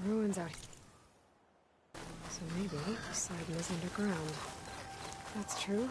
ruins out here. So maybe Poseidon is underground. That's true.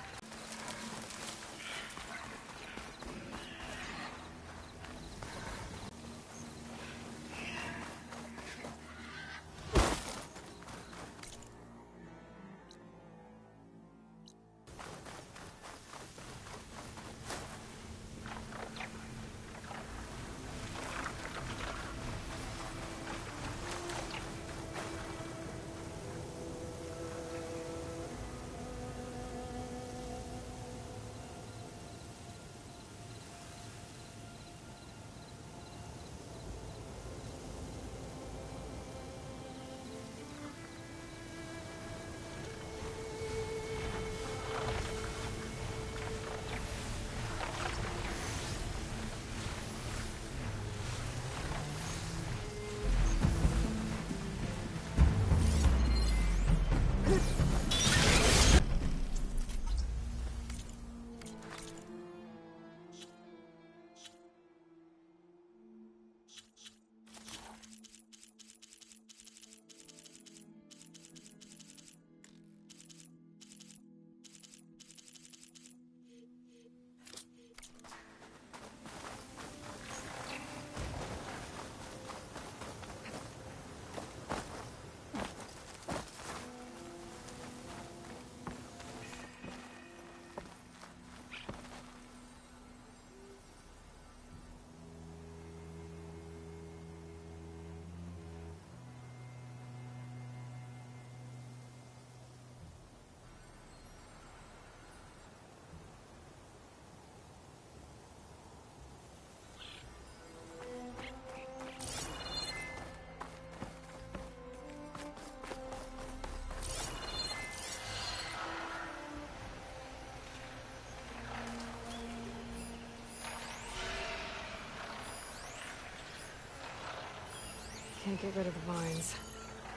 Can't get rid of the vines.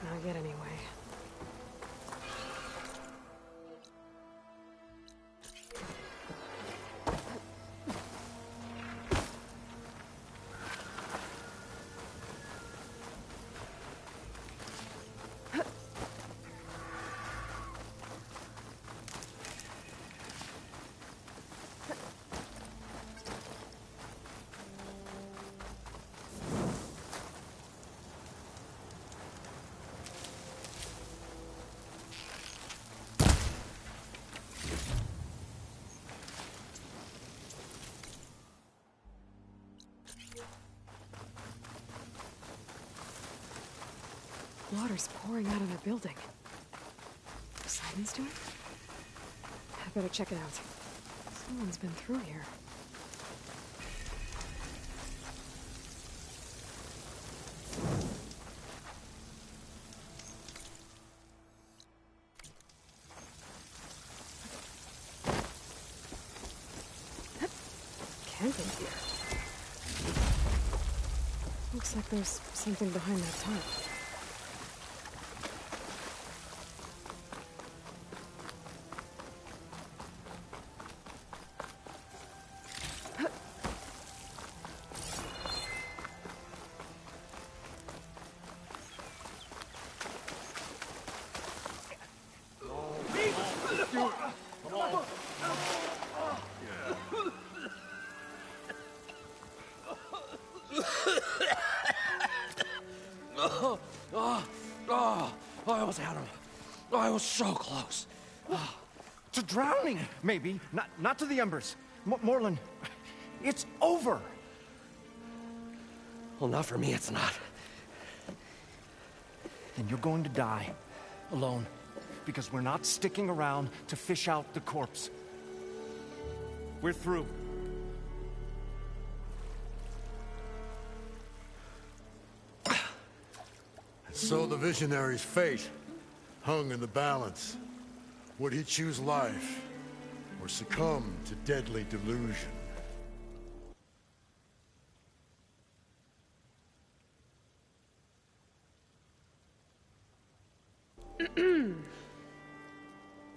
Not yet, anyway. Water's pouring out of that building. Poseidon's doing? I better check it out. Someone's been through here. Camping here. Looks like there's something behind that tarp. I almost had him. I was so close. To drowning, maybe. Not to the embers. Morlund, it's over. Well, not for me, it's not. Then you're going to die. Alone. Because we're not sticking around to fish out the corpse. We're through. So the visionary's fate hung in the balance. Would he choose life, or succumb to deadly delusion?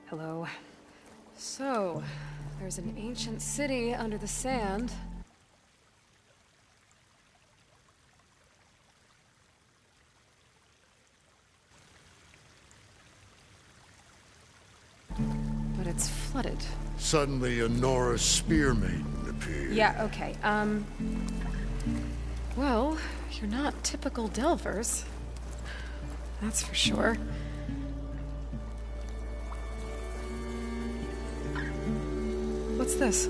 Hello. So, there's an ancient city under the sand. flooded. Suddenly, a Nora Spear Maiden appeared. Yeah, okay. Well, you're not typical Delvers. That's for sure. What's this?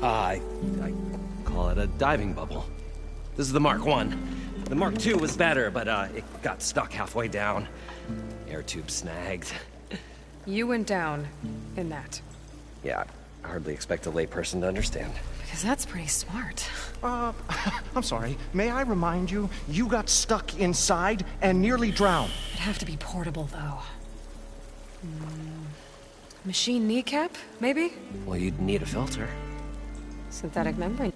I call it a diving bubble. This is the Mark 1. The Mark 2 was better, but it got stuck halfway down. Air tube snagged. You went down in that. Yeah, I hardly expect a layperson to understand. Because that's pretty smart. I'm sorry. May I remind you, you got stuck inside and nearly drowned. It'd have to be portable, though. Machine kneecap, maybe? Well, you'd need a filter. Synthetic membrane.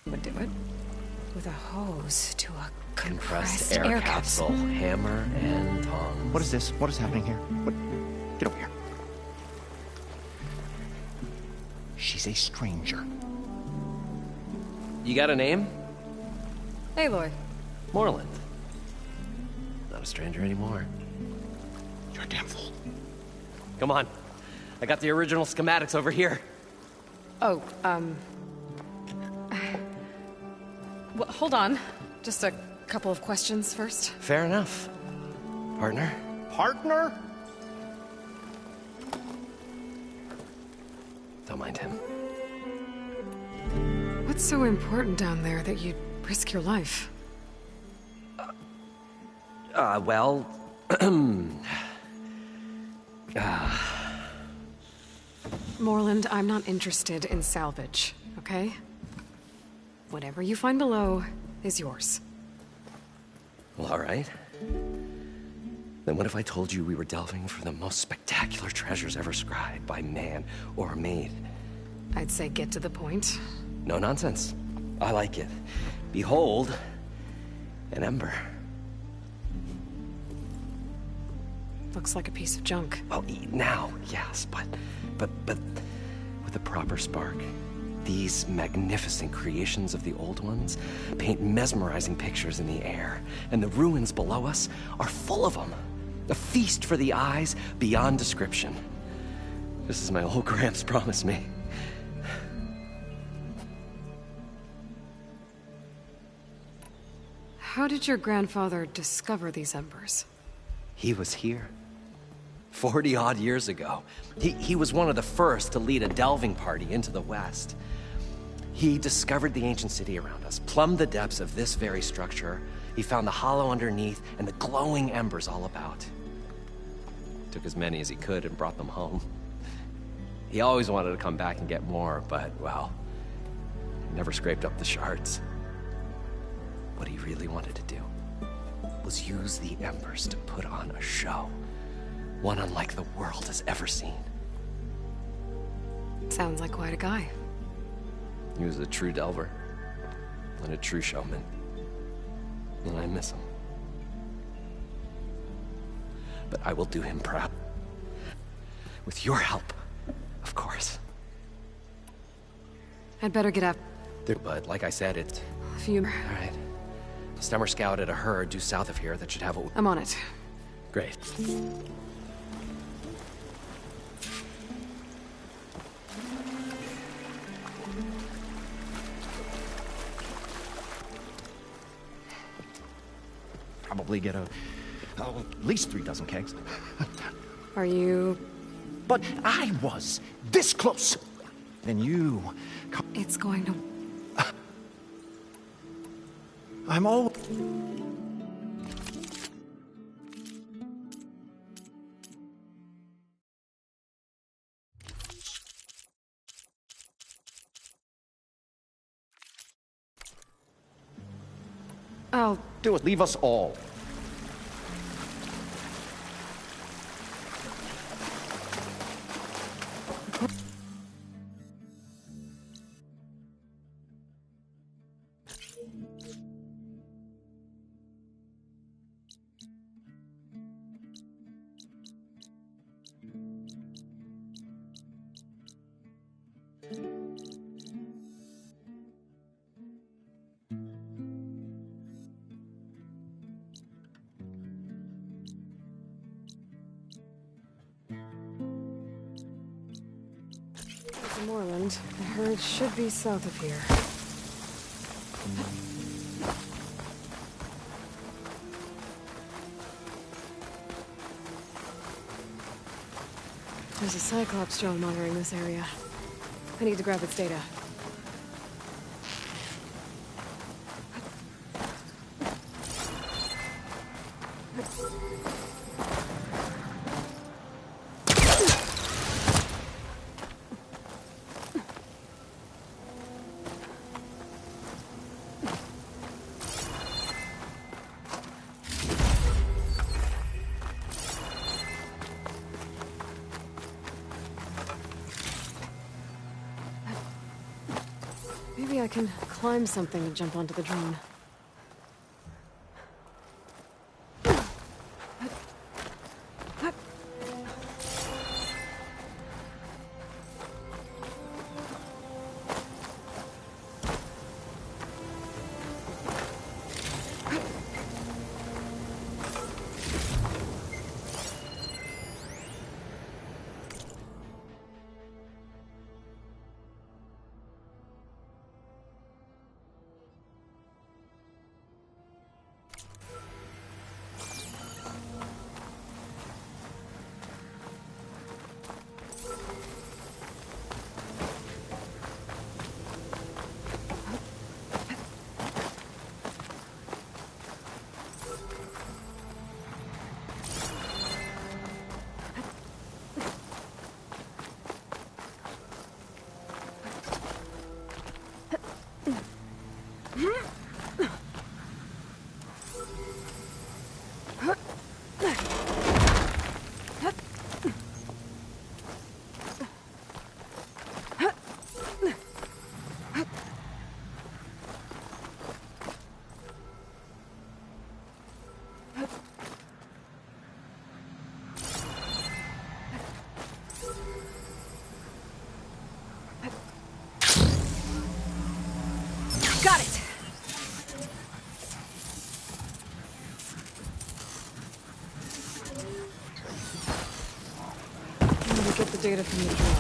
Would do it. With a hose to a compressed Air capsule, hammer and tongs. What is this? What is happening here? What? Get over here. She's a stranger. You got a name? Aloy. Moreland. Not a stranger anymore. You're a damn fool. Come on. I got the original schematics over here. Oh, well, hold on. Just a couple of questions first. Fair enough. Partner? Partner? Don't mind him. What's so important down there that you'd risk your life? Well... Moreland, I'm not interested in salvage, okay? Whatever you find below is yours. Well, all right. Then what if I told you we were delving for the most spectacular treasures ever scribed by man or maid? I'd say get to the point. No nonsense. I like it. Behold, an ember. Looks like a piece of junk. Well, now, yes, but with a proper spark. These magnificent creations of the old ones paint mesmerizing pictures in the air, and the ruins below us are full of them. A feast for the eyes beyond description. Just as my old Gramps promised me. How did your grandfather discover these embers? He was here. 40-odd years ago. He was one of the first to lead a delving party into the West. He discovered the ancient city around us, plumbed the depths of this very structure. He found the hollow underneath and the glowing embers all about. Took as many as he could and brought them home. He always wanted to come back and get more, but, well, never scraped up the shards. What he really wanted to do was use the embers to put on a show. One unlike the world has ever seen. Sounds like quite a guy. He was a true delver, and a true showman. And I miss him. But I will do him proud. With your help, of course. I'd better get up. But like I said, it's... If you... All right. Stemmer scouted a herd due south of here that should have a... I'm on it. Great. Probably get at least 3 dozen kegs. Are you... But I was this close. Then you... It's going to... I'm all... I'll... Do it. Leave us all. There's a moorland. The herd should be south of here. There's a Cyclops drone monitoring this area. I need to grab its data. Maybe I can climb something and jump onto the drone. Got it! I need to get the data from the drone.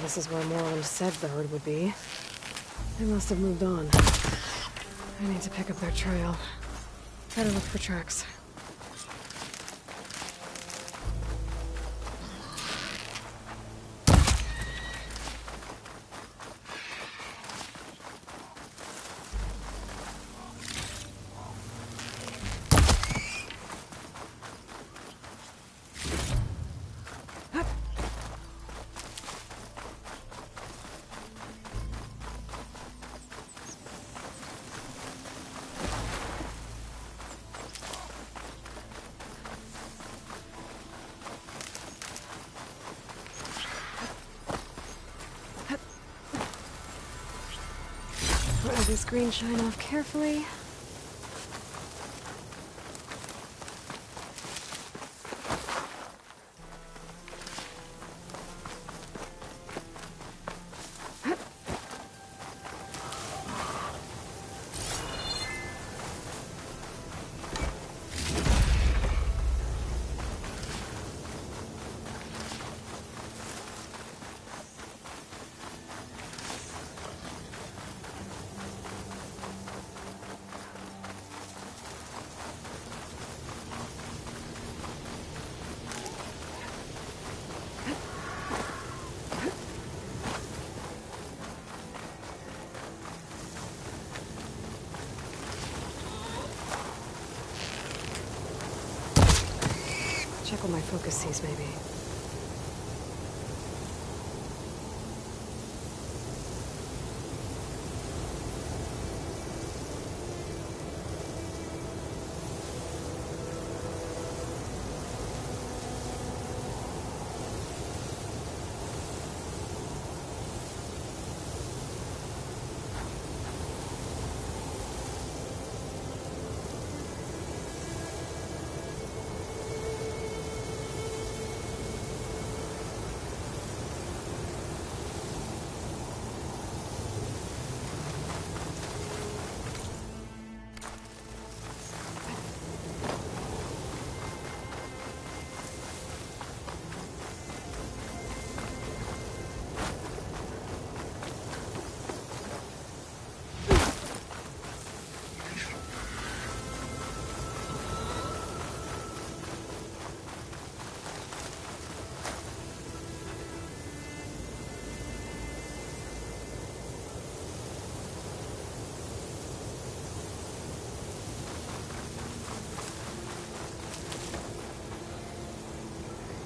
this is where Moreland said the herd would be. They must have moved on. I need to pick up their trail. Better look for tracks. Let this green shine off carefully. Check what my focus sees, maybe.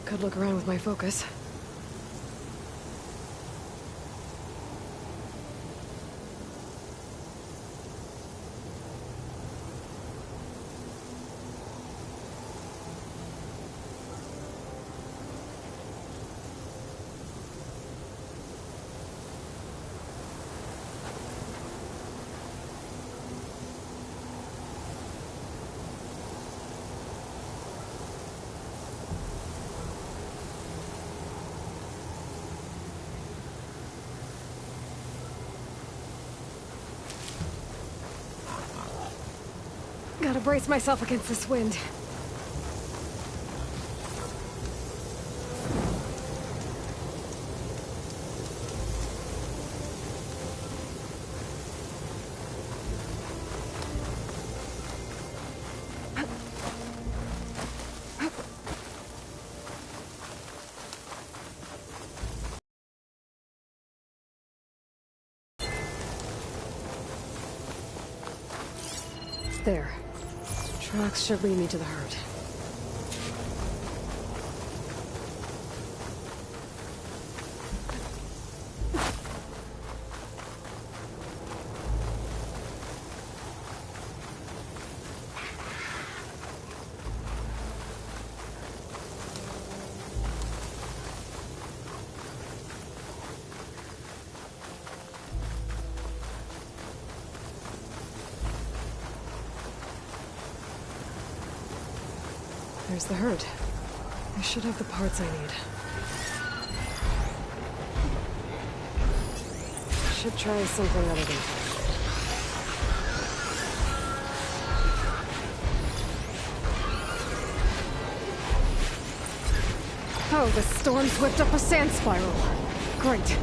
Could look around with my focus. Gotta brace myself against this wind. There. Tracks should lead me to the herd. There's the herd. I should have the parts I need. Should try something other than fire. Oh, the storm's whipped up a sand spiral. Great.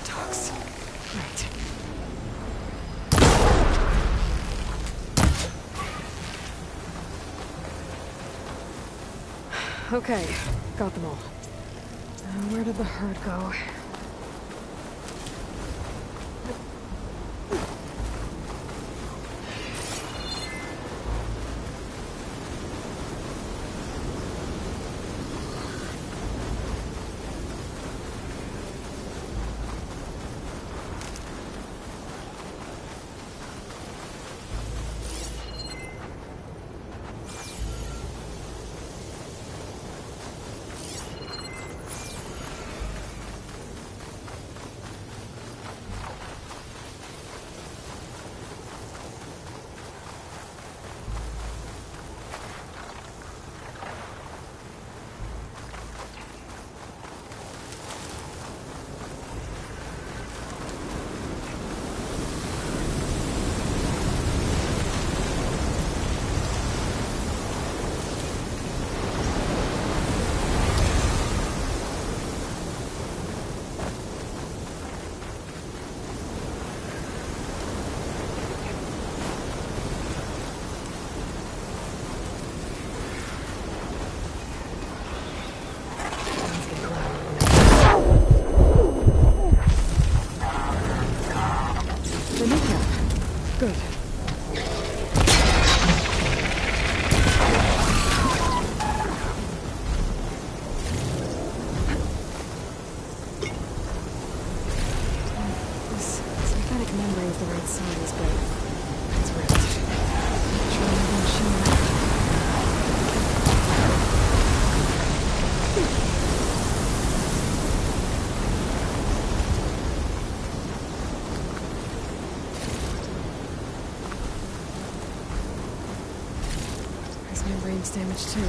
Talks. Right. Okay, got them all. Where did the herd go? The kneecap. Good. This synthetic membrane is the right size, but it's ripped. Not sure I'm gonna show that. His membrane's damaged too.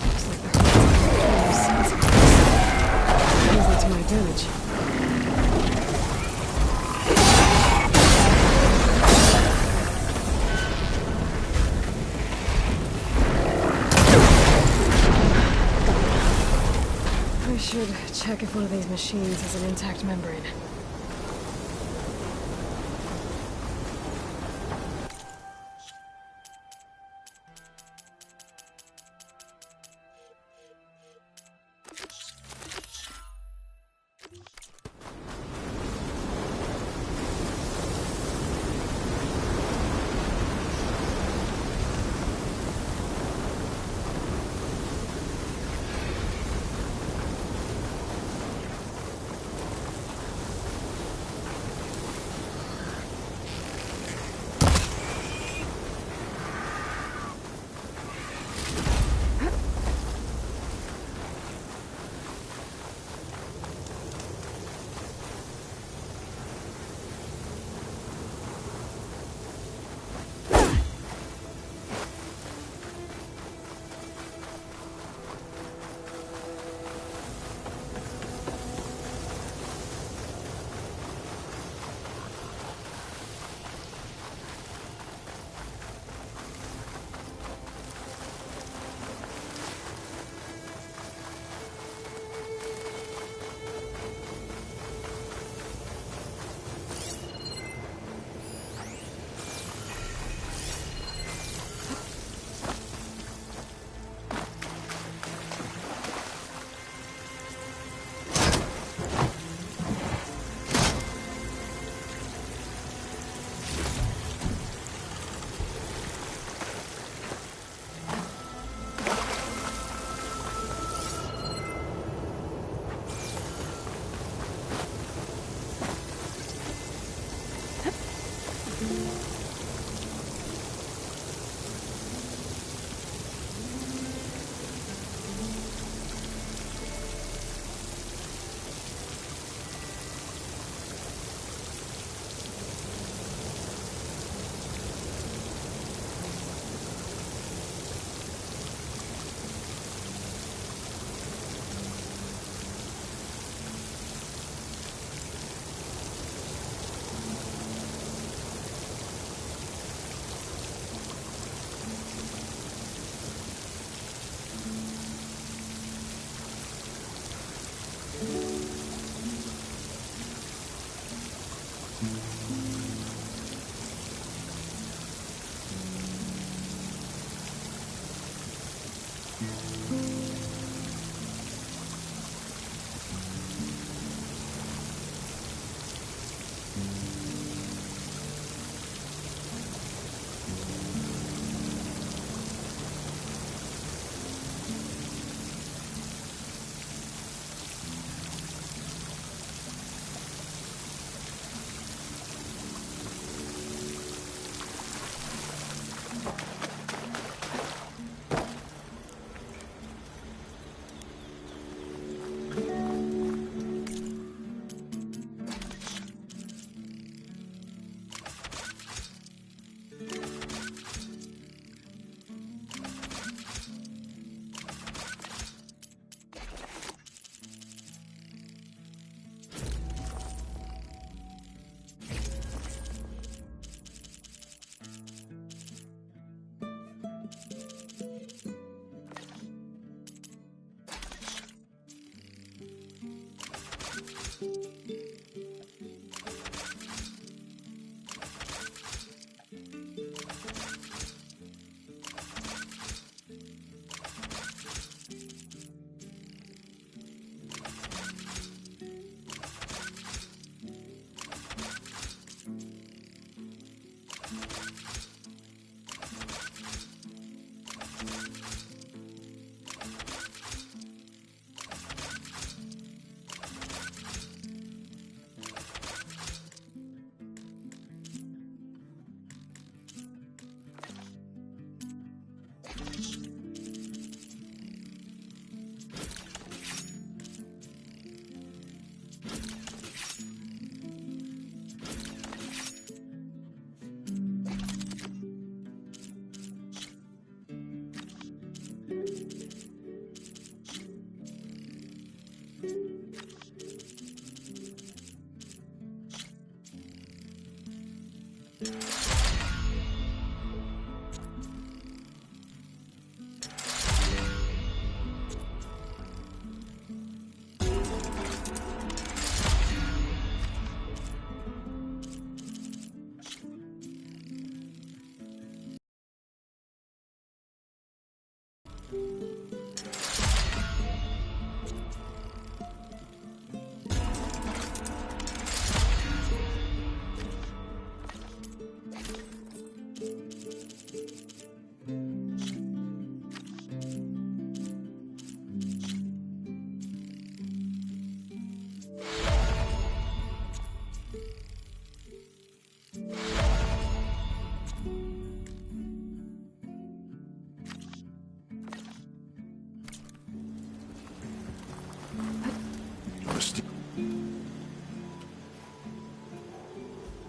Looks like the heart's sensitive. Use that to my advantage. I should check if one of these machines has an intact membrane.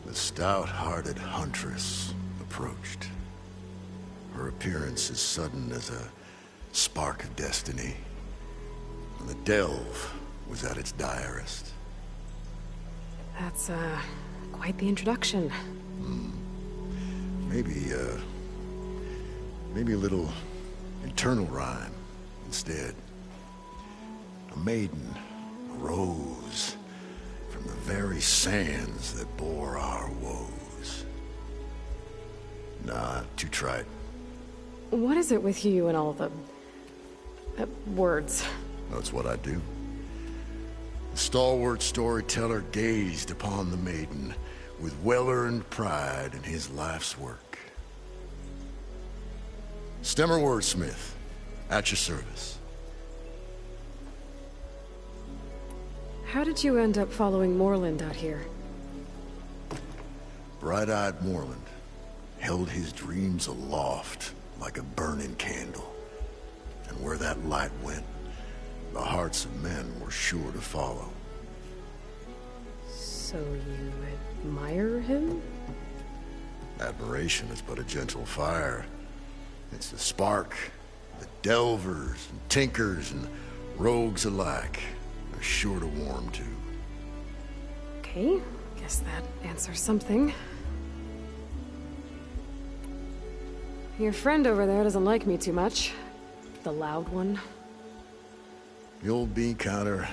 The stout-hearted huntress approached. Her appearance as sudden as a spark of destiny. And the delve was at its direst. That's, quite the introduction. Maybe a little internal rhyme instead. A maiden arose from the very sands that bore our woes. Nah, too trite. What is it with you and all the... words? That's what I do. The stalwart storyteller gazed upon the maiden with well-earned pride in his life's work. Stemmer Wordsmith, at your service. How did you end up following Morland out here? Bright-eyed Morland held his dreams aloft like a burning candle. And where that light went, the hearts of men were sure to follow. So you admire him? Admiration is but a gentle fire. It's the spark that delvers and tinkers and rogues alike are sure to warm to. Okay, guess that answers something. Your friend over there doesn't like me too much. The loud one. The old bean counter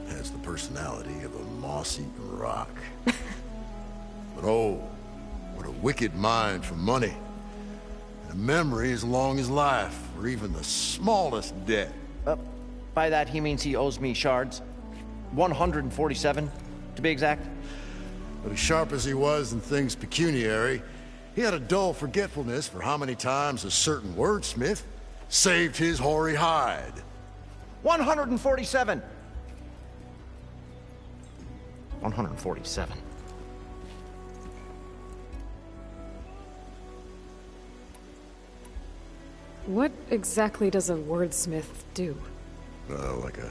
has the personality of a moss-eaten rock. But oh, what a wicked mind for money. And a memory as long as life, or even the smallest debt. By that, he means he owes me shards. 147, to be exact. But as sharp as he was in things pecuniary, he had a dull forgetfulness for how many times a certain wordsmith saved his hoary hide. 147! 147. What exactly does a wordsmith do? Like a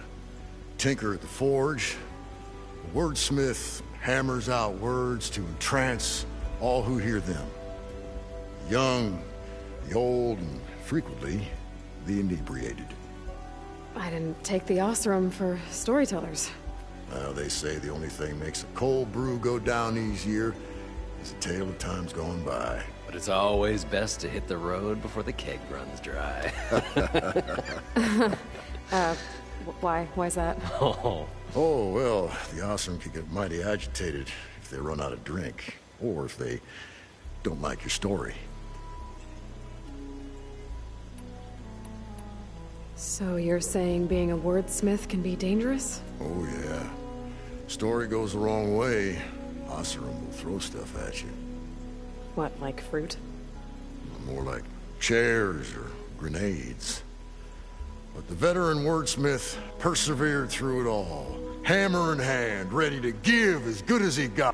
tinker at the forge. A wordsmith hammers out words to entrance all who hear them. The young, the old, and frequently, the inebriated. I didn't take the Osram for storytellers. They say the only thing makes a cold brew go down easier is a tale of times gone by. But it's always best to hit the road before the keg runs dry. Why? Why's that? Oh. Oh, well, the Osram can get mighty agitated if they run out of drink, or if they don't like your story. So you're saying being a wordsmith can be dangerous? Oh, yeah. Story goes the wrong way, Osram will throw stuff at you. What, like fruit? More like chairs or grenades. But the veteran wordsmith persevered through it all, hammer in hand, ready to give as good as he got.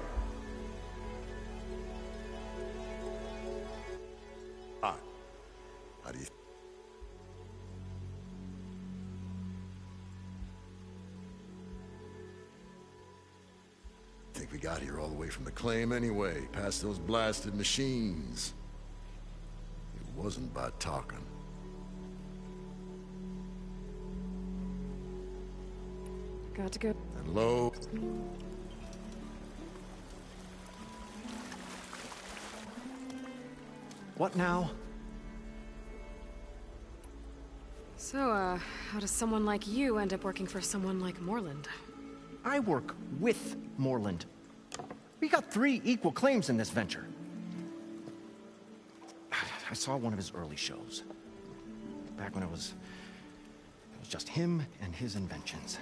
How do you think we got here all the way from the claim anyway, past those blasted machines? It wasn't by talking. Got to go. And lo, What now? So, how does someone like you end up working for someone like Morland? I work with Morland. We got 3 equal claims in this venture. I saw one of his early shows. Back when it was just him and his inventions.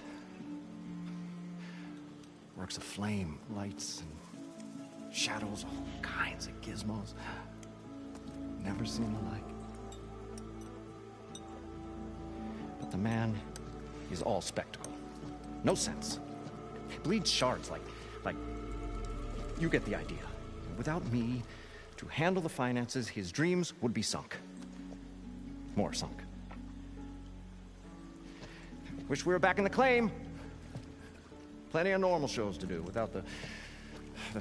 Works of flame, lights, and shadows, all kinds of gizmos. Never seen the like. But the man is all spectacle. No sense. Bleeds shards like you get the idea. Without me to handle the finances, his dreams would be sunk. More sunk. Wish we were back in the claim. Plenty of normal shows to do without the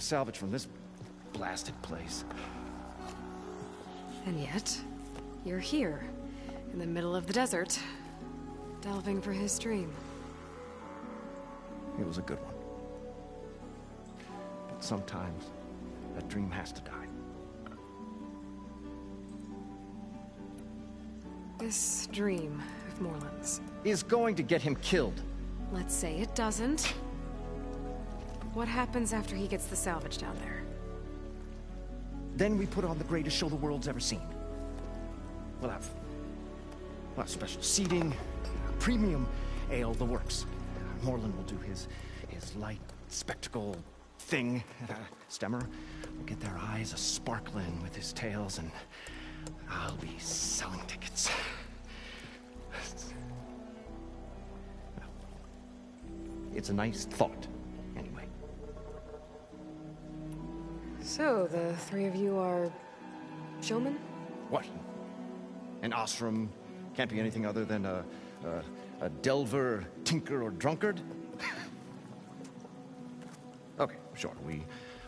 salvage from this blasted place. And yet, you're here, in the middle of the desert, delving for his dream. It was a good one. But sometimes, that dream has to die. This dream of Morland's. Is going to get him killed. Let's say it doesn't. What happens after he gets the salvage down there? Then we put on the greatest show the world's ever seen. We'll have special seating, premium ale, the works. Morland will do his light spectacle thing. Stemmer will get their eyes a-sparkling with his tales, and I'll be selling tickets. It's a nice thought, anyway. So, the 3 of you are showmen? What? An Osram can't be anything other than a delver, tinker, or drunkard? Okay, sure, we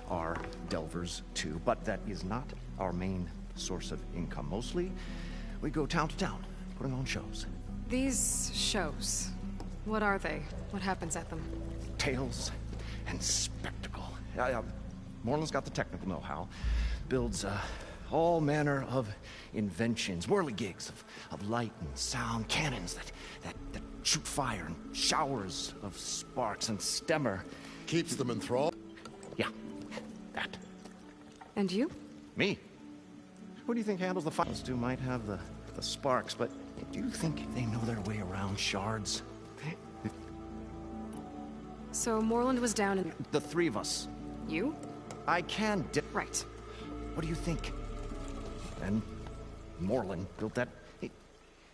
are delvers too, but that is not our main source of income. Mostly, we go town to town, putting on shows. These shows, what are they? What happens at them? Tales and spectacle. Morland's got the technical know-how. Builds all manner of inventions, whirligigs of light and sound, cannons that shoot fire, and showers of sparks, and Stemmer keeps them enthralled. Yeah, that. And you? Me? Who do you think handles the fire? Those two might have the sparks, but do you think they know their way around shards? So Moreland was down in... The three of us. You? I can Right. What do you think? And Moreland built that... Hey,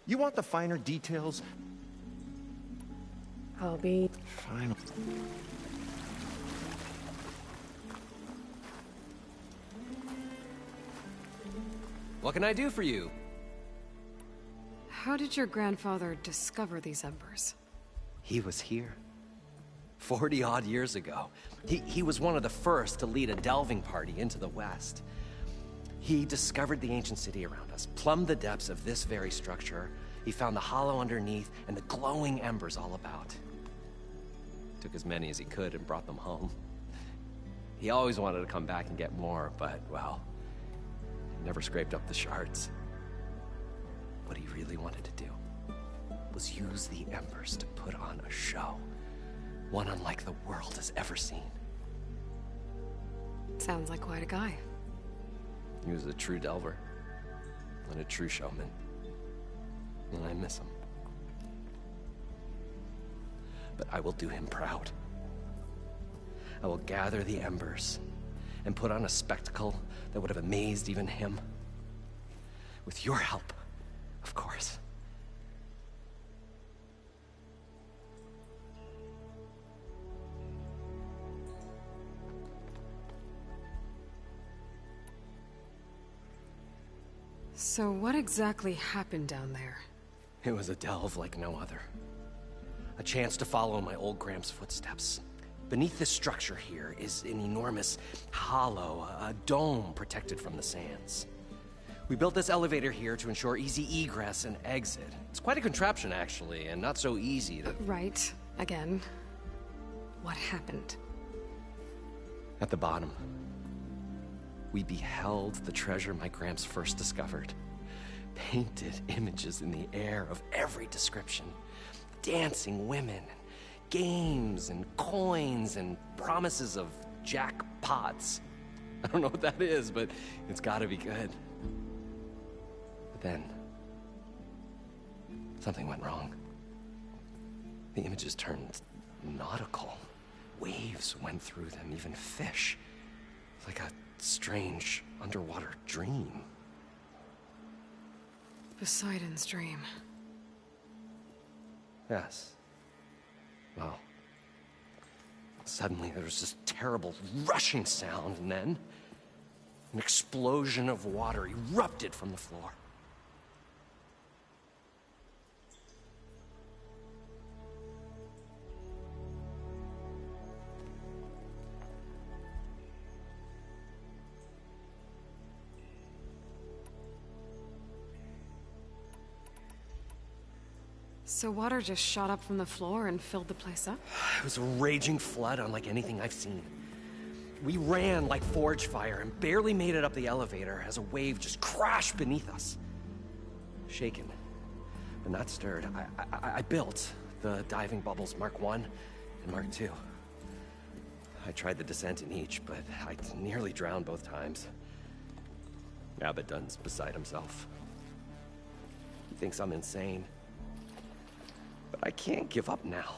you want the finer details? I'll be... Fine. What can I do for you? How did your grandfather discover these embers? He was here. 40-odd years ago. He was one of the first to lead a delving party into the West. He discovered the ancient city around us, plumbed the depths of this very structure. He found the hollow underneath and the glowing embers all about. Took as many as he could and brought them home. He always wanted to come back and get more, but, well, never scraped up the shards. What he really wanted to do was use the embers to put on a show. One unlike the world has ever seen. Sounds like quite a guy. He was a true delver. And a true showman. And I miss him. But I will do him proud. I will gather the embers and put on a spectacle that would have amazed even him. With your help, of course. So what exactly happened down there? It was a delve like no other. A chance to follow my old Gramps' footsteps. Beneath this structure here is an enormous hollow, a dome protected from the sands. We built this elevator here to ensure easy egress and exit. It's quite a contraption, actually, and not so easy to... Right. Again. What happened? At the bottom, we beheld the treasure my Gramps first discovered. Painted images in the air of every description. Dancing women, games and coins and promises of jackpots. I don't know what that is, but it's gotta be good. But then, something went wrong. The images turned nautical. Waves went through them, even fish. Like a strange underwater dream. Poseidon's dream. Yes. Well, suddenly there was this terrible rushing sound, and then an explosion of water erupted from the floor. So water just shot up from the floor and filled the place up? It was a raging flood unlike anything I've seen. We ran like forge fire and barely made it up the elevator as a wave just crashed beneath us. Shaken, but not stirred, I built the diving bubbles Mark I and Mark II. I tried the descent in each, but I nearly drowned both times. Abaddon's beside himself. He thinks I'm insane. But I can't give up now.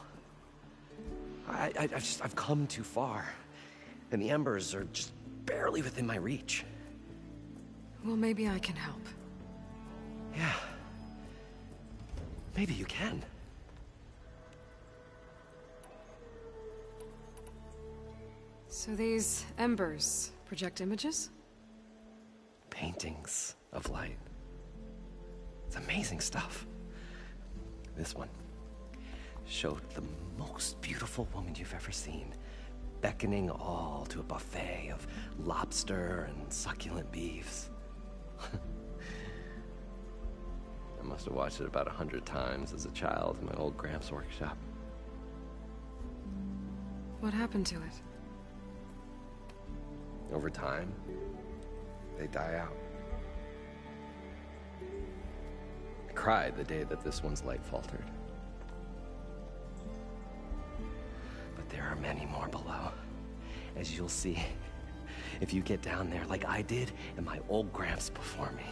I've come too far. And the embers are just barely within my reach. Well, maybe I can help. Yeah. Maybe you can. So these embers project images? Paintings of light. It's amazing stuff. This one showed the most beautiful woman you've ever seen, beckoning all to a buffet of lobster and succulent beefs. I must have watched it about 100 times as a child in my old Gramps' workshop. What happened to it? Over time, they die out. I cried the day that this one's light faltered. But there are many more below. As you'll see, if you get down there like I did and my old Gramps before me.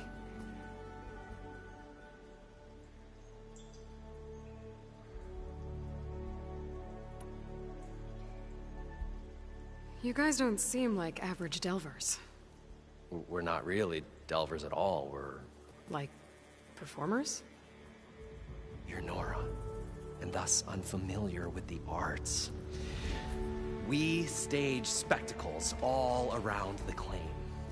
You guys don't seem like average delvers. We're not really delvers at all. We're... Like, performers? You're Nora, and thus unfamiliar with the arts. We stage spectacles all around the claim.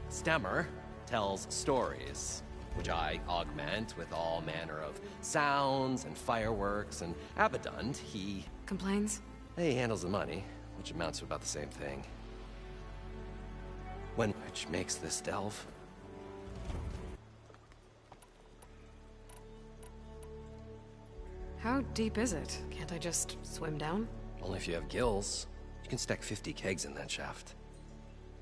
Stemmer tells stories, which I augment with all manner of sounds and fireworks, and Abaddon, he Complains? handles the money, which amounts to about the same thing. Which makes this delve. How deep is it? Can't I just swim down? Only if you have gills. You can stack 50 kegs in that shaft.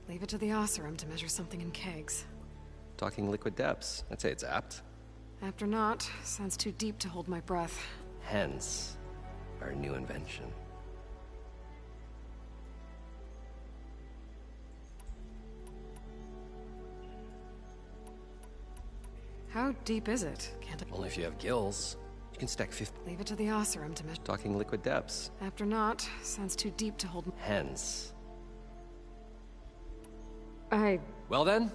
Leave it to the Oseram to measure something in kegs. Talking liquid depths, I'd say it's apt. After not, sounds too deep to hold my breath. Hence, our new invention. How deep is it? Can't I... Only if you have gills. You can stack 50. Leave it to the Oseram to measure... Talking liquid depths. After not, sounds too deep to hold... Hence. Well then?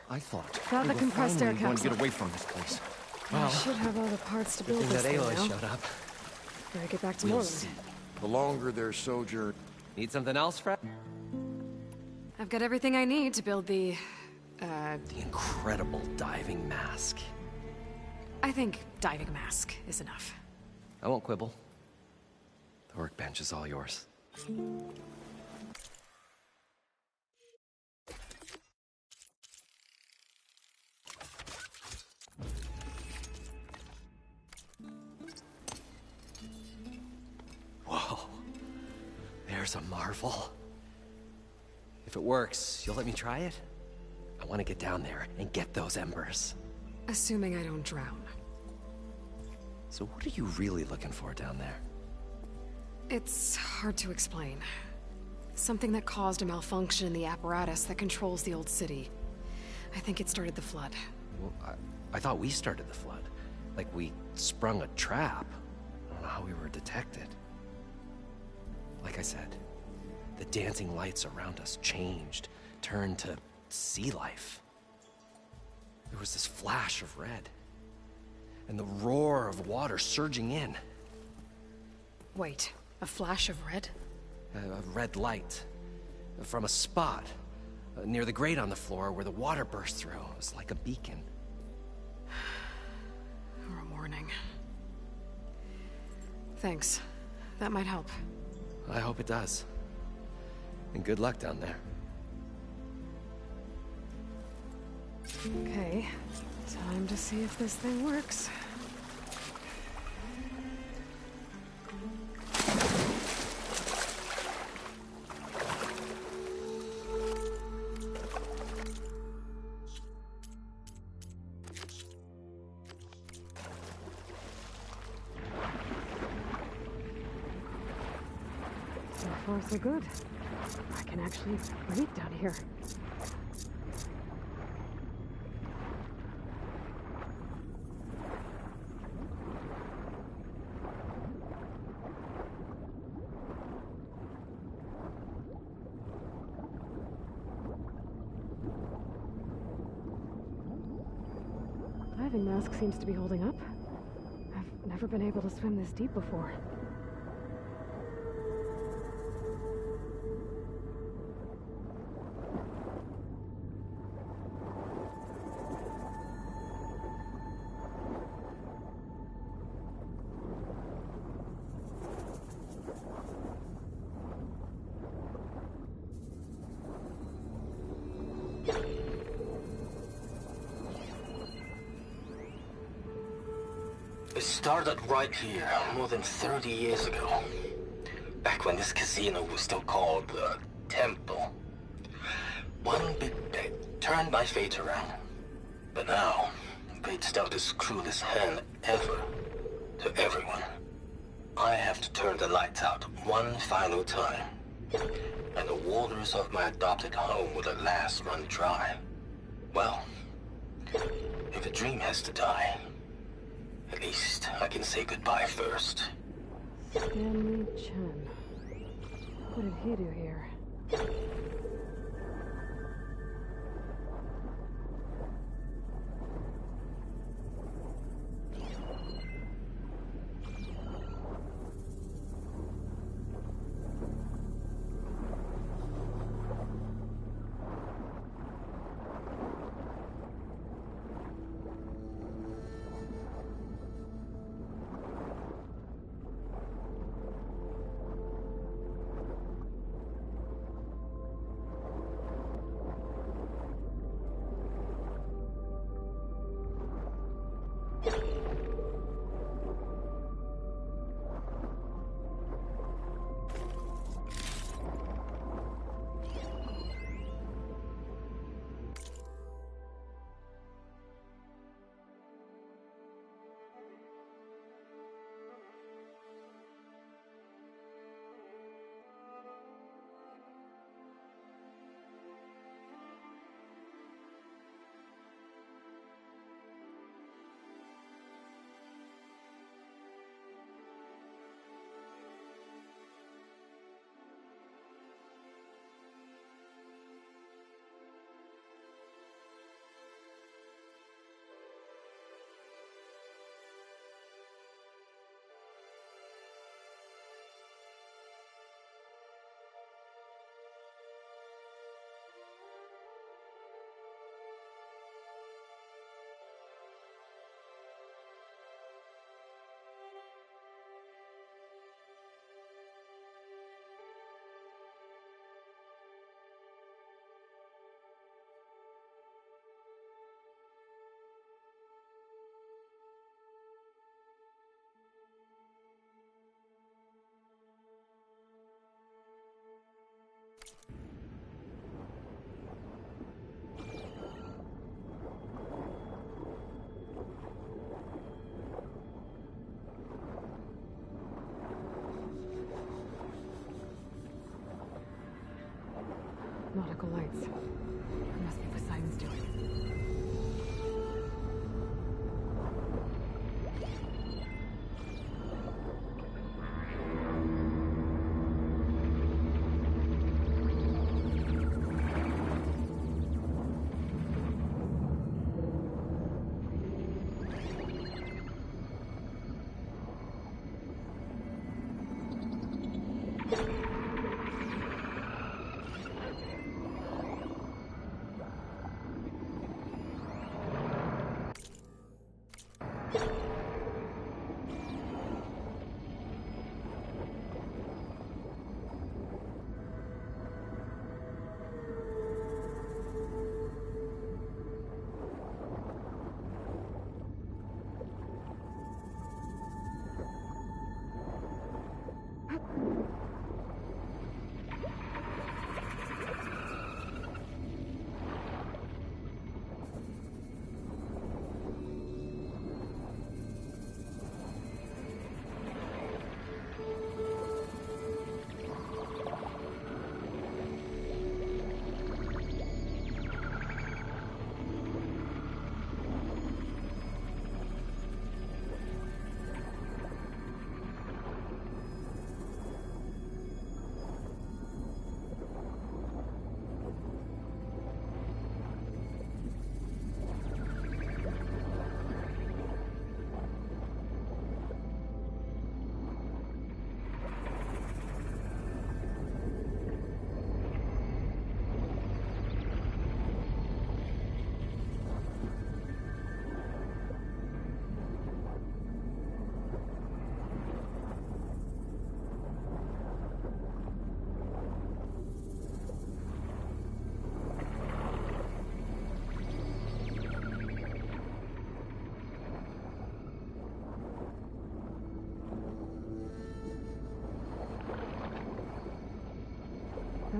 I thought Got we the were compressed air finally going to get capsule. away from this place. I should have all the parts to build Good this thing that thing Aloy now. showed up. Better get back to We'll Moreland. see. The longer their sojourn... Need something else, Fred? I've got everything I need to build the... The incredible diving mask. I think diving mask is enough. I won't quibble. The workbench is all yours. Whoa. There's a marvel. If it works, you'll let me try it? I want to get down there and get those embers. Assuming I don't drown. So what are you really looking for down there? It's hard to explain. Something that caused a malfunction in the apparatus that controls the old city. I think it started the flood. Well, I thought we started the flood. Like we sprung a trap. I don't know how we were detected. Like I said, the dancing lights around us changed, turned to sea life. There was this flash of red, and the roar of water surging in. Wait, a flash of red? A red light from a spot near the grate on the floor where the water burst through. It was like a beacon. Or a warning. Thanks. That might help. I hope it does. And good luck down there. Okay, time to see if this thing works. So far, so good. I can actually breathe down here. Diving mask seems to be holding up. I've never been able to swim this deep before. It started right here, more than 30 years ago. Back when this casino was still called the Temple. One big bet turned my fate around. But now, fate's dealt this cruelest hand ever to everyone. I have to turn the lights out one final time. And the waters of my adopted home will at last run dry. Well, if a dream has to die, at least I can say goodbye first. Stanley Chen. What did he do here? Nautical lights. It must be Poseidon's doing.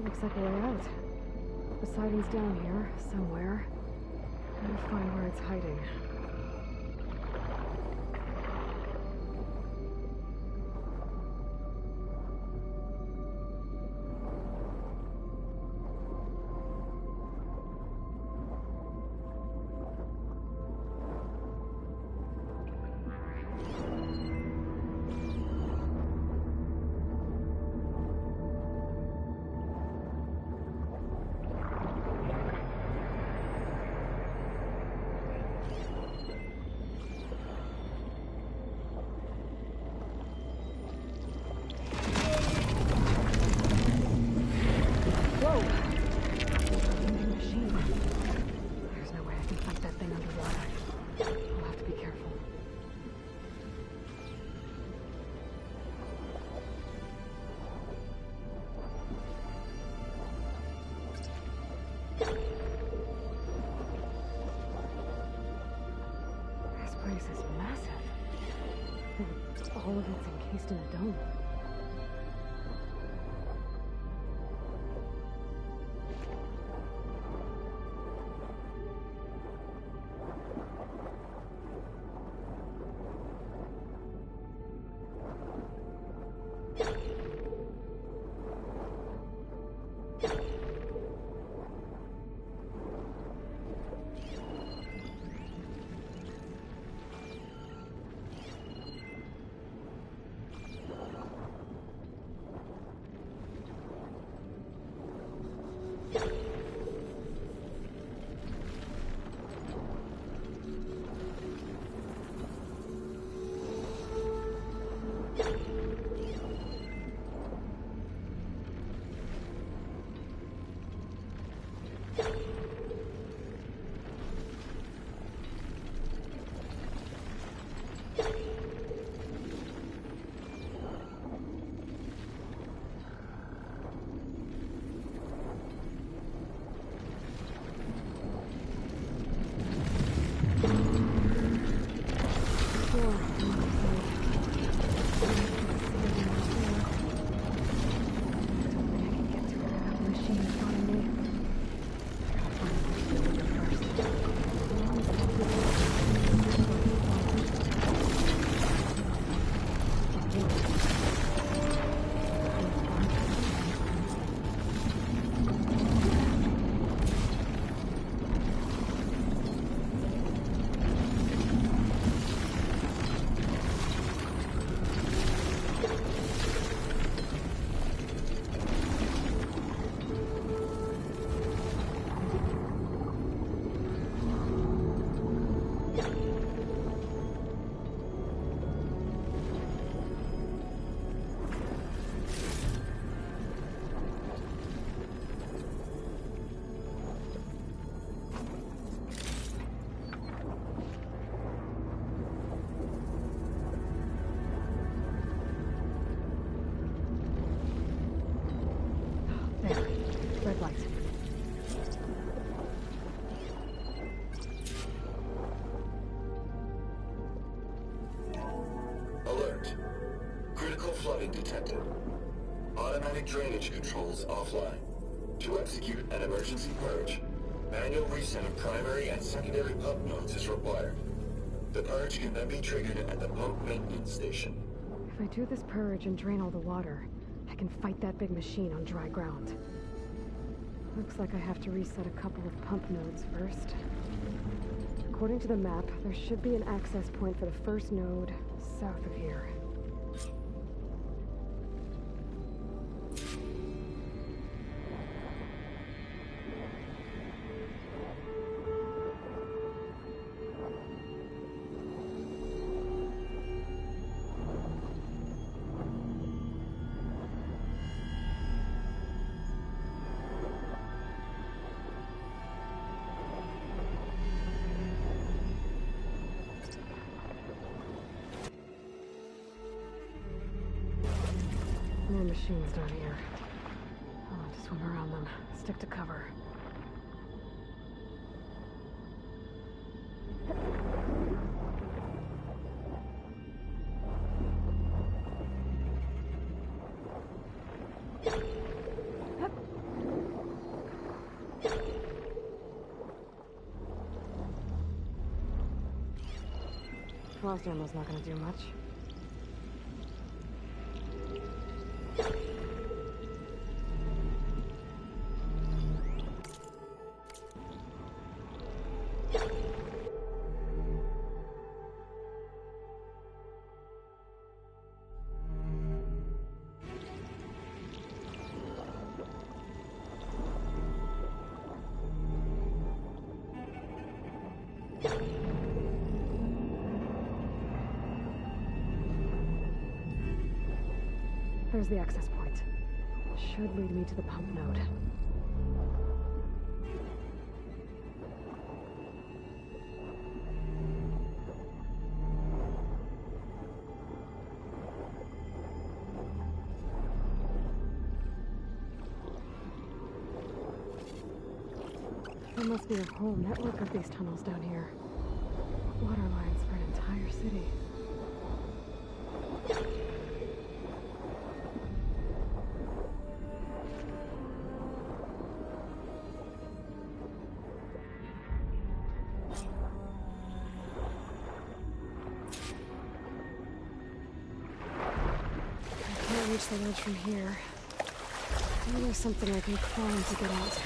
Looks like a way out. Poseidon's down here, somewhere. I gotta find where it's hiding. All of it's encased in a dome. Red light. Alert. Critical flooding detected. Automatic drainage controls offline. To execute an emergency purge, manual reset of primary and secondary pump nodes is required. The purge can then be triggered at the pump maintenance station. If I do this purge and drain all the water, I can fight that big machine on dry ground. Looks like I have to reset a couple of pump nodes first. According to the map, there should be an access point for the first node south of here. More machines down here. I'll have to swim around them. Stick to cover. Frost ammo's not gonna do much. There's the access point. Should lead me to the pump node. There must be a whole network of these tunnels down here. Water lines for an entire city. Reach the ledge from here. Maybe there's something I can climb to get out.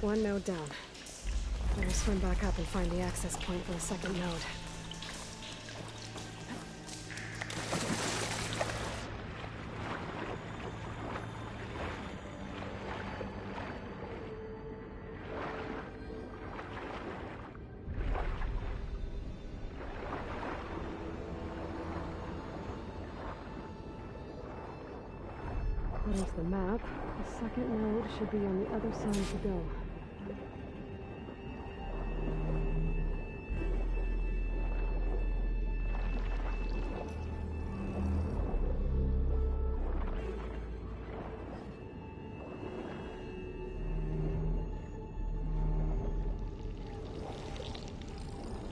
One node down. Better swim back up and find the access point for the second node. According to the map, the second node should be on the other side of the dome.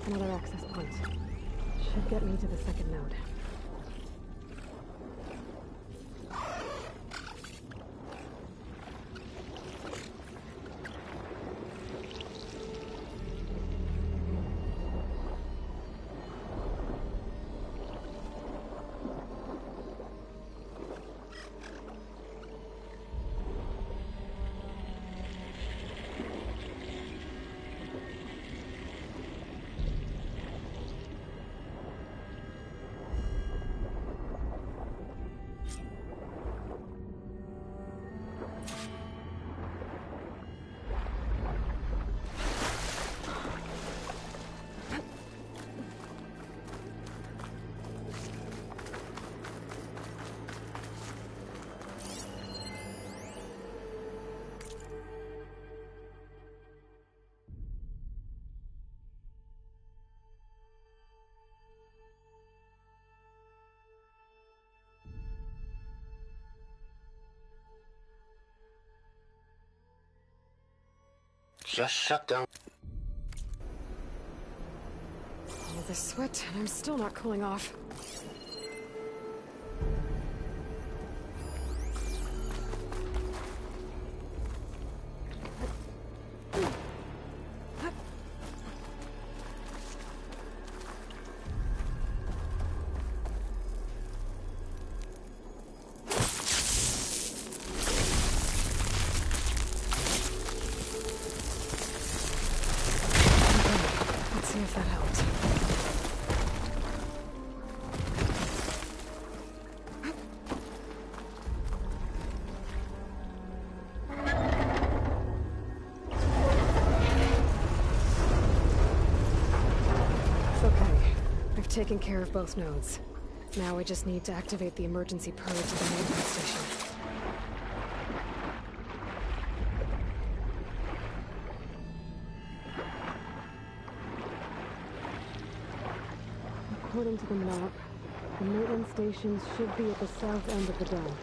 Another access point. Should get me to the second node. just shut down. All this sweat, and I'm still not cooling off. Let's see if that helped. Okay, I've taken care of both nodes. Now I just need to activate the emergency purge at the maintenance station. According to the map, the maintenance stations should be at the south end of the dome.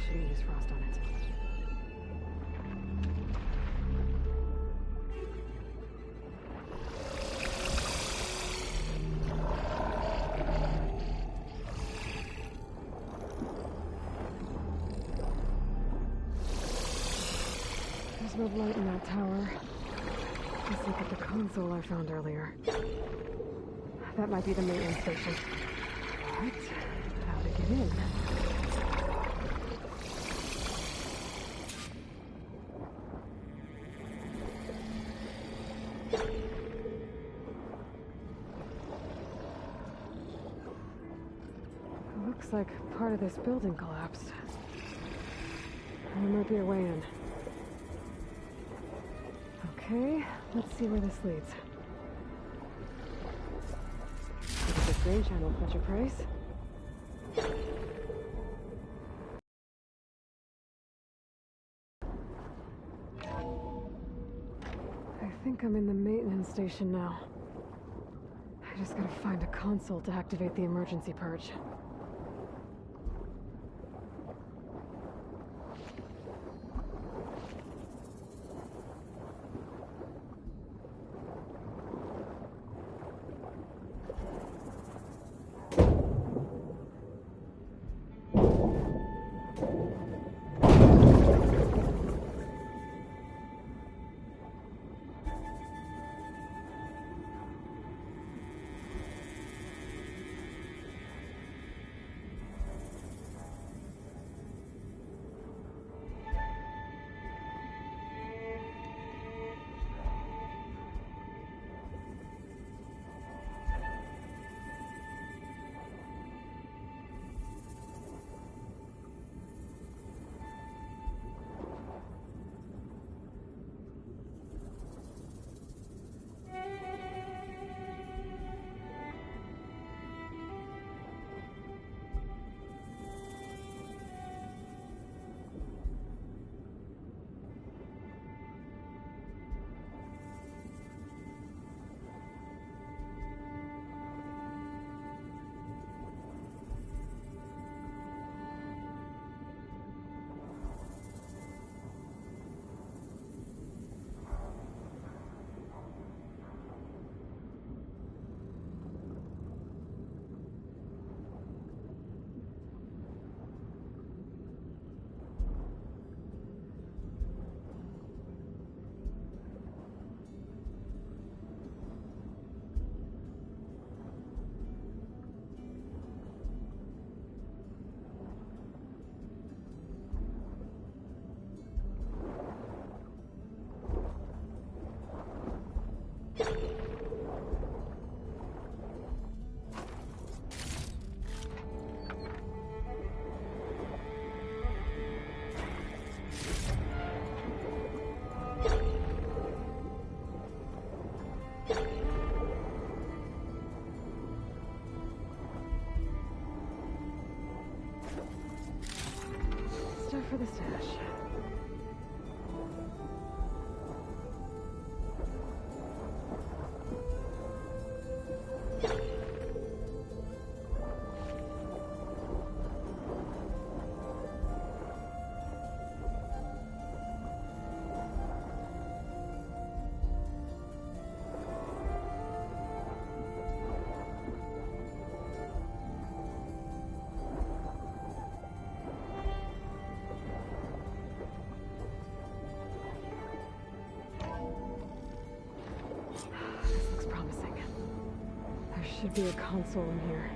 Shouldn't use frost on it. There's no light in that tower. Let's look at the console I found earlier. That might be the maintenance station. Alright, how to get in? Looks like part of this building collapsed. There might be a way in. Okay, let's see where this leads. Look at this green channel, fetch a price. I think I'm in the maintenance station now. I just gotta find a console to activate the emergency purge. for the stash. This looks promising. There should be a console in here.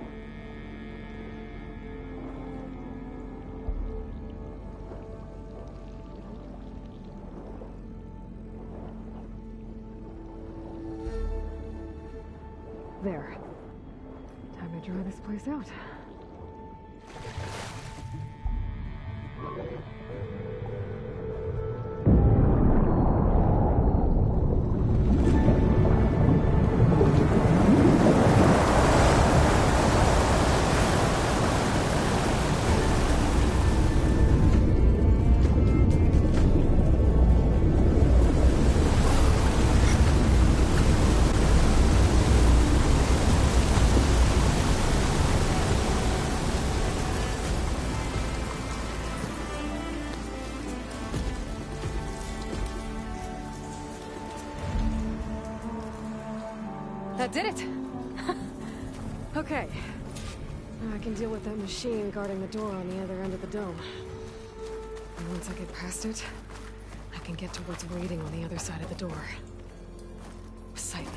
There. Time to dry this place out. That did it! Okay. Now I can deal with that machine guarding the door on the other end of the dome. And once I get past it, I can get to what's waiting on the other side of the door. Poseidon.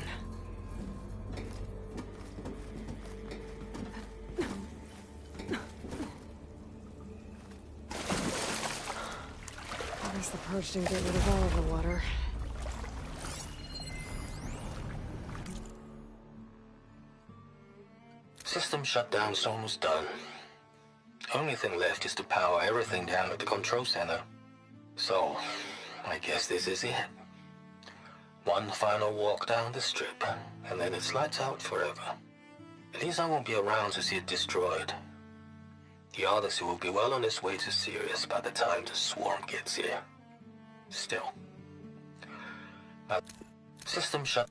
I guess the purge didn't get rid of all of the water. System shutdown's almost done. Only thing left is to power everything down at the control center. So, I guess this is it. One final walk down the strip, and then it's lights out forever. At least I won't be around to see it destroyed. The Odyssey will be well on its way to Sirius by the time the swarm gets here. Still. System shut...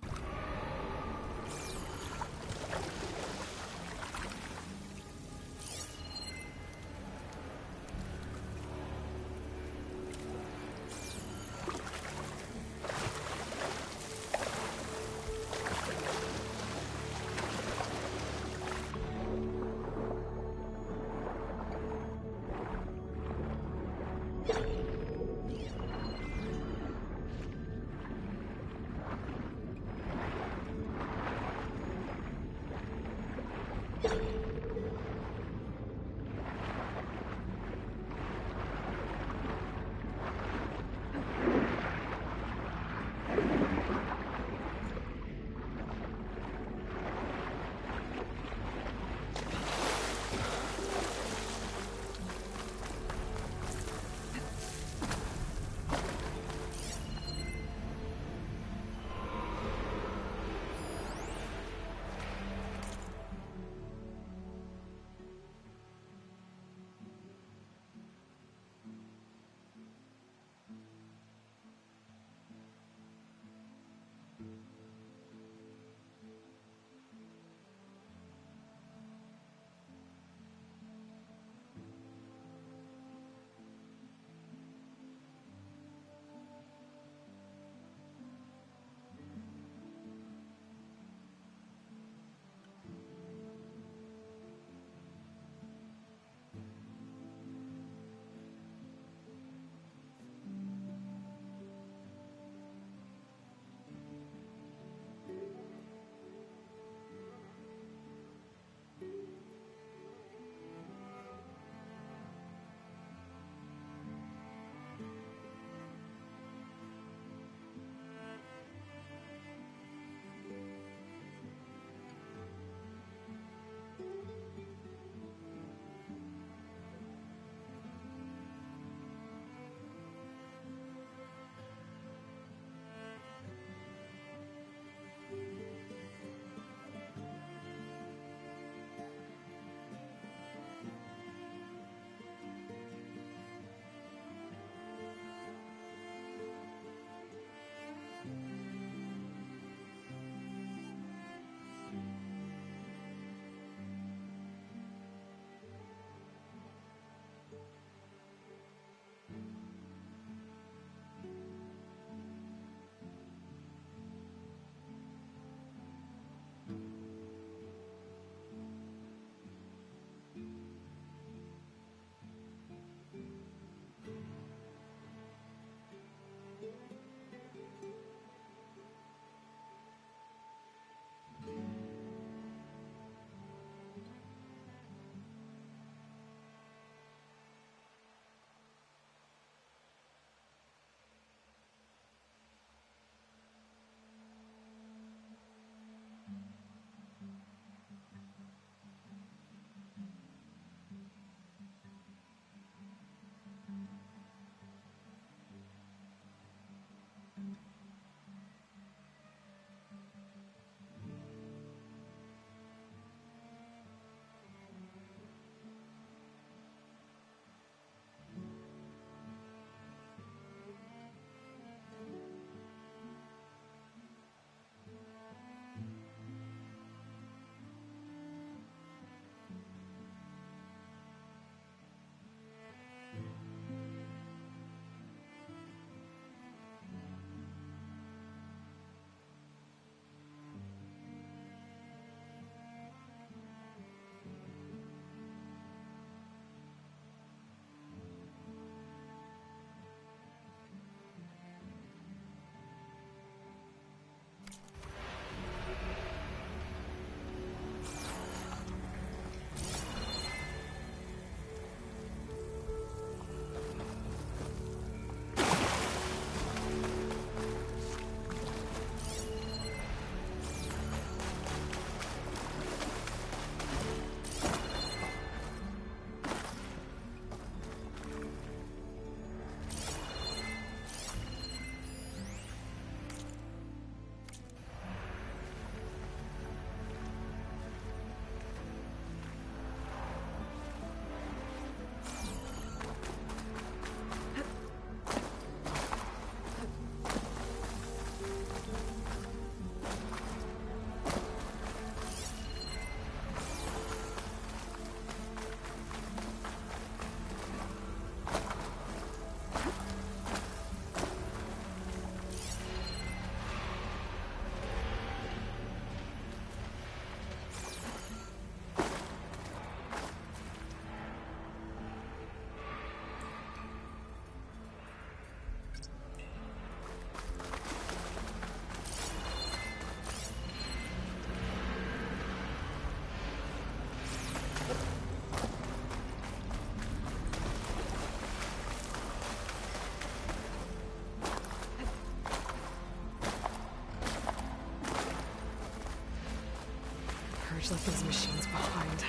Forge left these machines behind.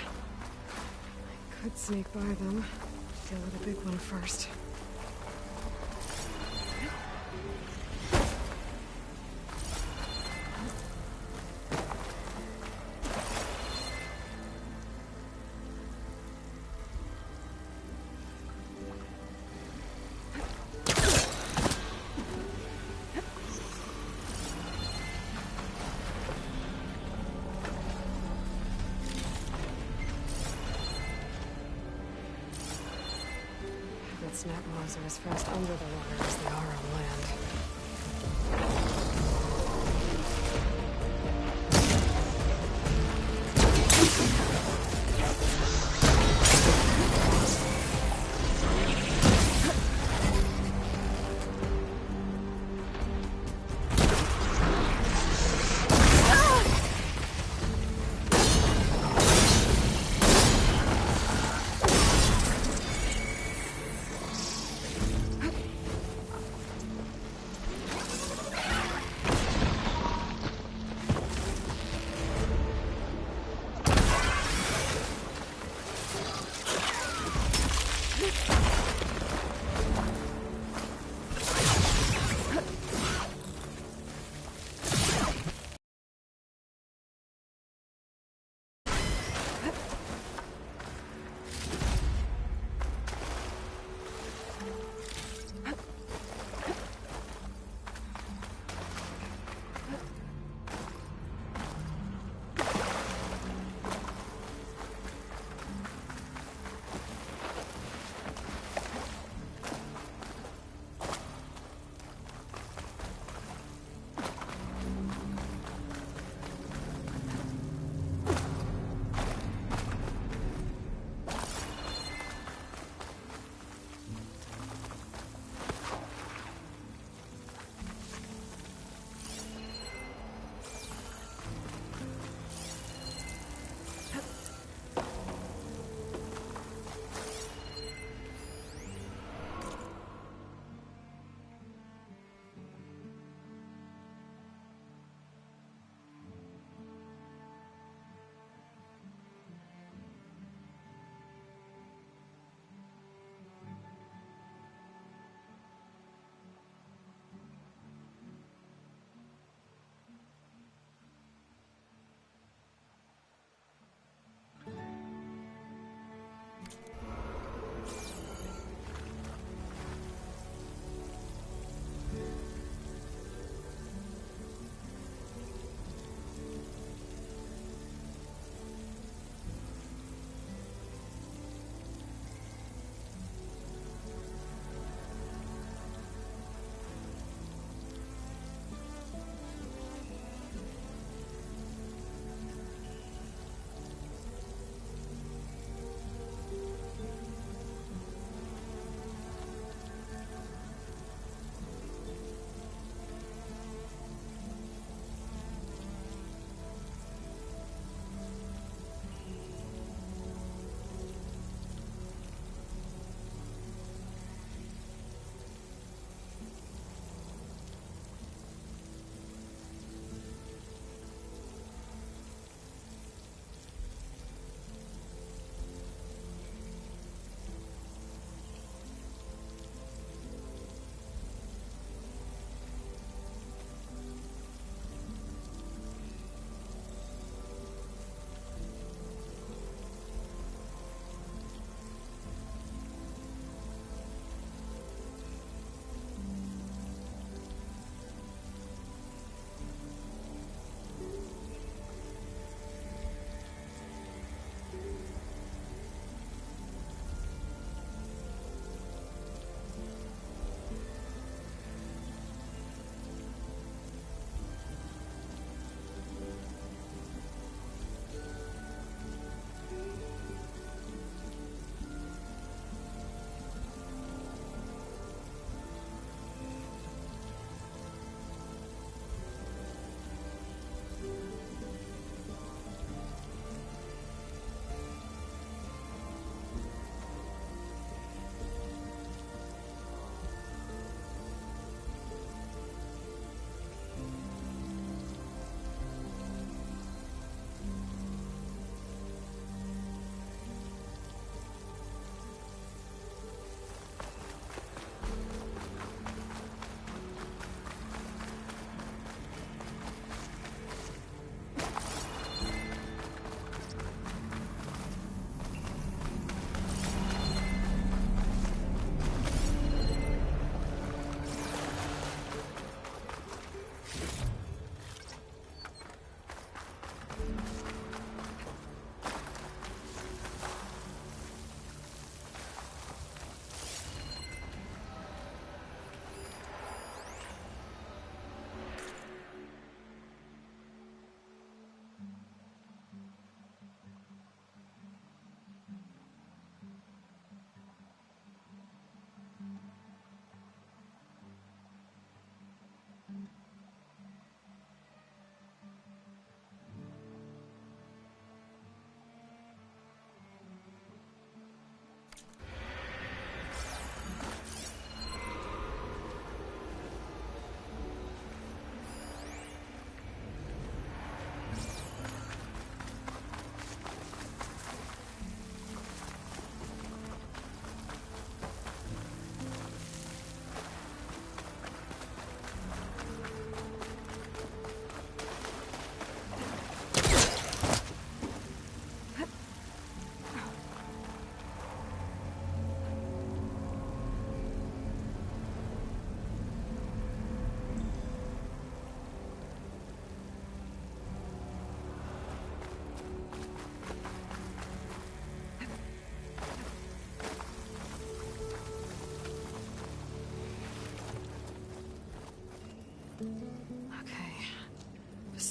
I could sneak by them. Deal with the big one first. Snap laws are as fast under the water as they are on land.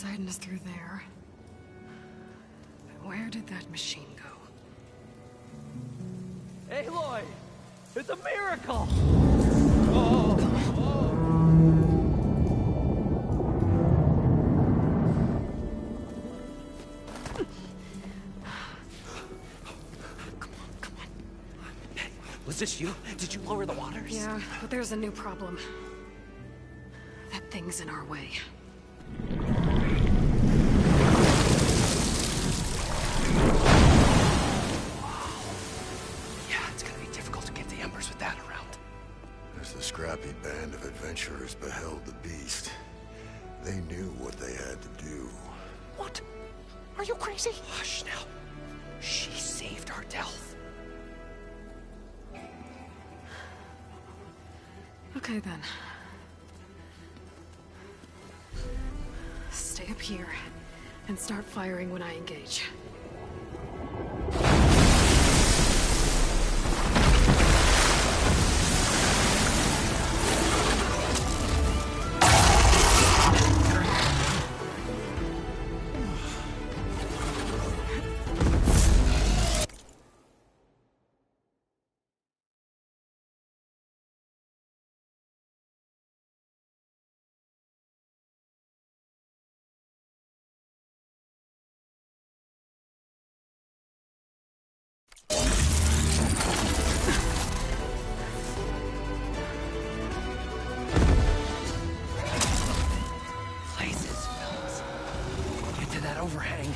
Poseidon is through there. Where did that machine go? Aloy! It's a miracle! Was this you? Did you lower the waters? Yeah, but there's a new problem. That thing's in our way. Yeah, it's gonna be difficult to get the embers with that around. As the scrappy band of adventurers beheld the beast, they knew what they had to do. What? Are you crazy? Hush now. She saved our Delph. Okay then. Stay up here and start firing when I engage. Places, fellas. Get to that overhang.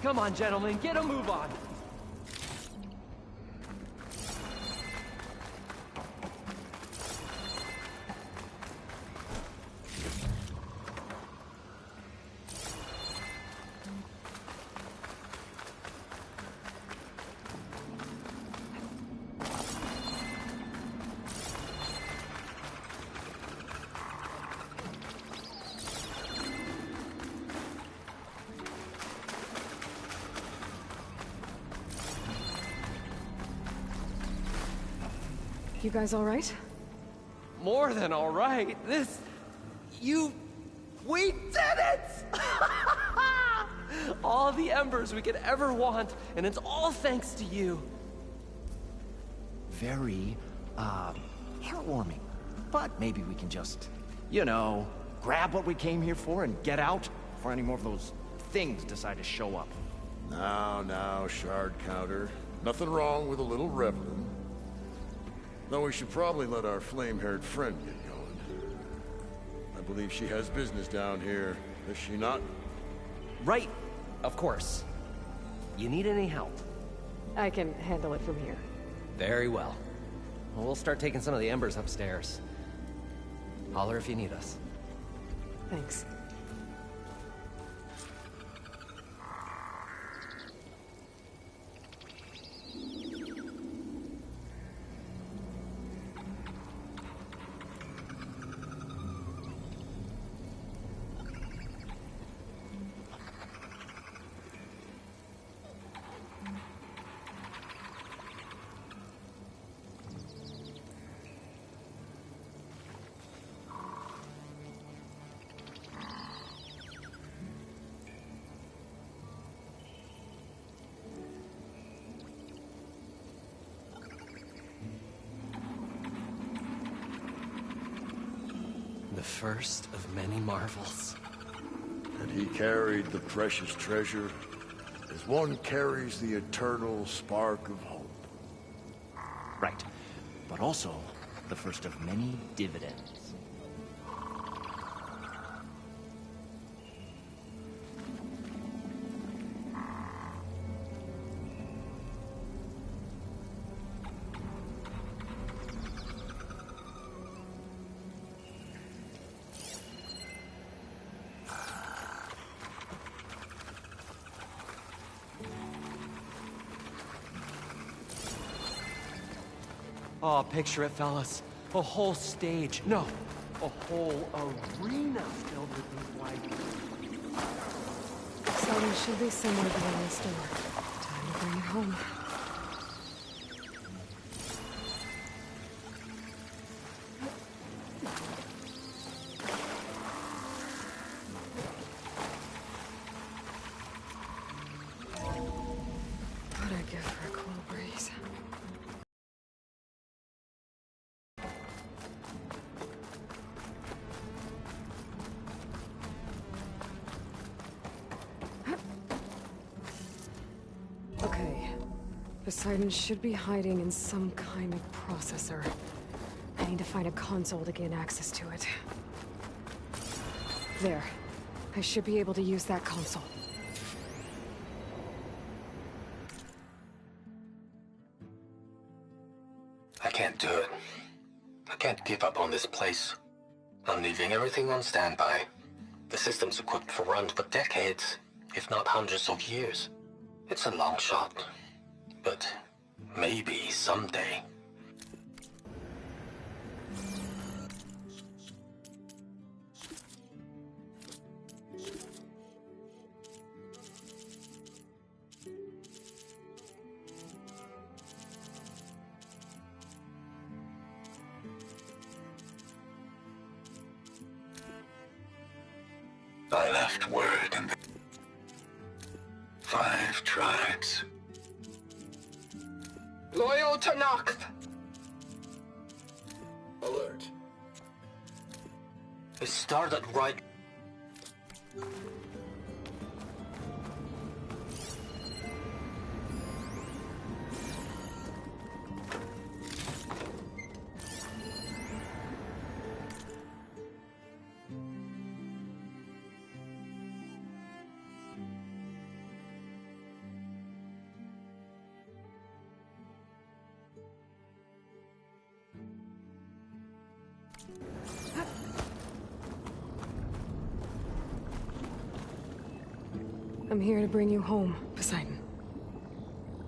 Come on, gentlemen, get a move on. You guys all right? More than all right. We did it! All the embers we could ever want, and it's all thanks to you. Very, heartwarming. But maybe we can just, you know, grab what we came here for and get out before any more of those things decide to show up. Now, Shard Counter. Nothing wrong with a little reveling. Though we should probably let our flame-haired friend get going. I believe she has business down here, does she not? Right, of course. You need any help? I can handle it from here. Very well. We'll start taking some of the embers upstairs. Holler if you need us. Thanks. first of many marvels. And he carried the precious treasure as one carries the eternal spark of hope. Right. But also, the first of many dividends. Oh, picture it, fellas. A whole stage. No, a whole arena filled with these white. Someone should be somewhere behind this door. Time to bring it home. What'd I give for a cool breeze? Okay. Poseidon should be hiding in some kind of processor. I need to find a console to gain access to it. There. I should be able to use that console. I can't do it. I can't give up on this place. I'm leaving everything on standby. The system's equipped for runs for decades, if not hundreds of years. It's a long shot, but maybe someday. I left word in the 5 tribes. Loyal to Noct! Alert. It started right... I'm here to bring you home, Poseidon.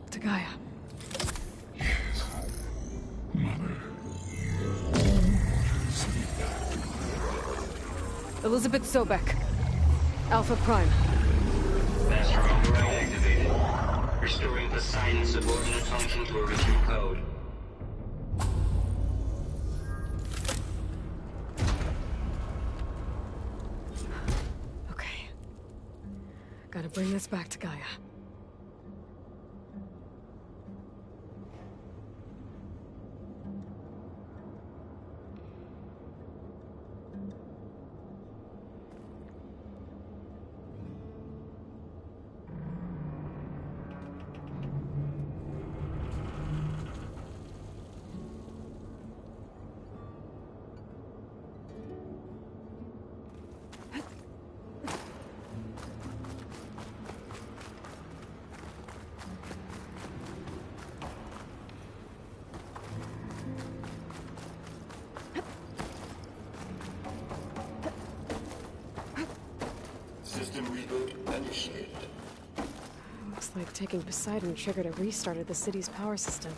To Gaia. Elizabeth Sobek. Alpha Prime. Master override activated. Restoring Poseidon's subordinate function to original code. Okay. Gotta bring this back to Gaia. System reboot initiated. Looks like taking Poseidon triggered a restart of the city's power system.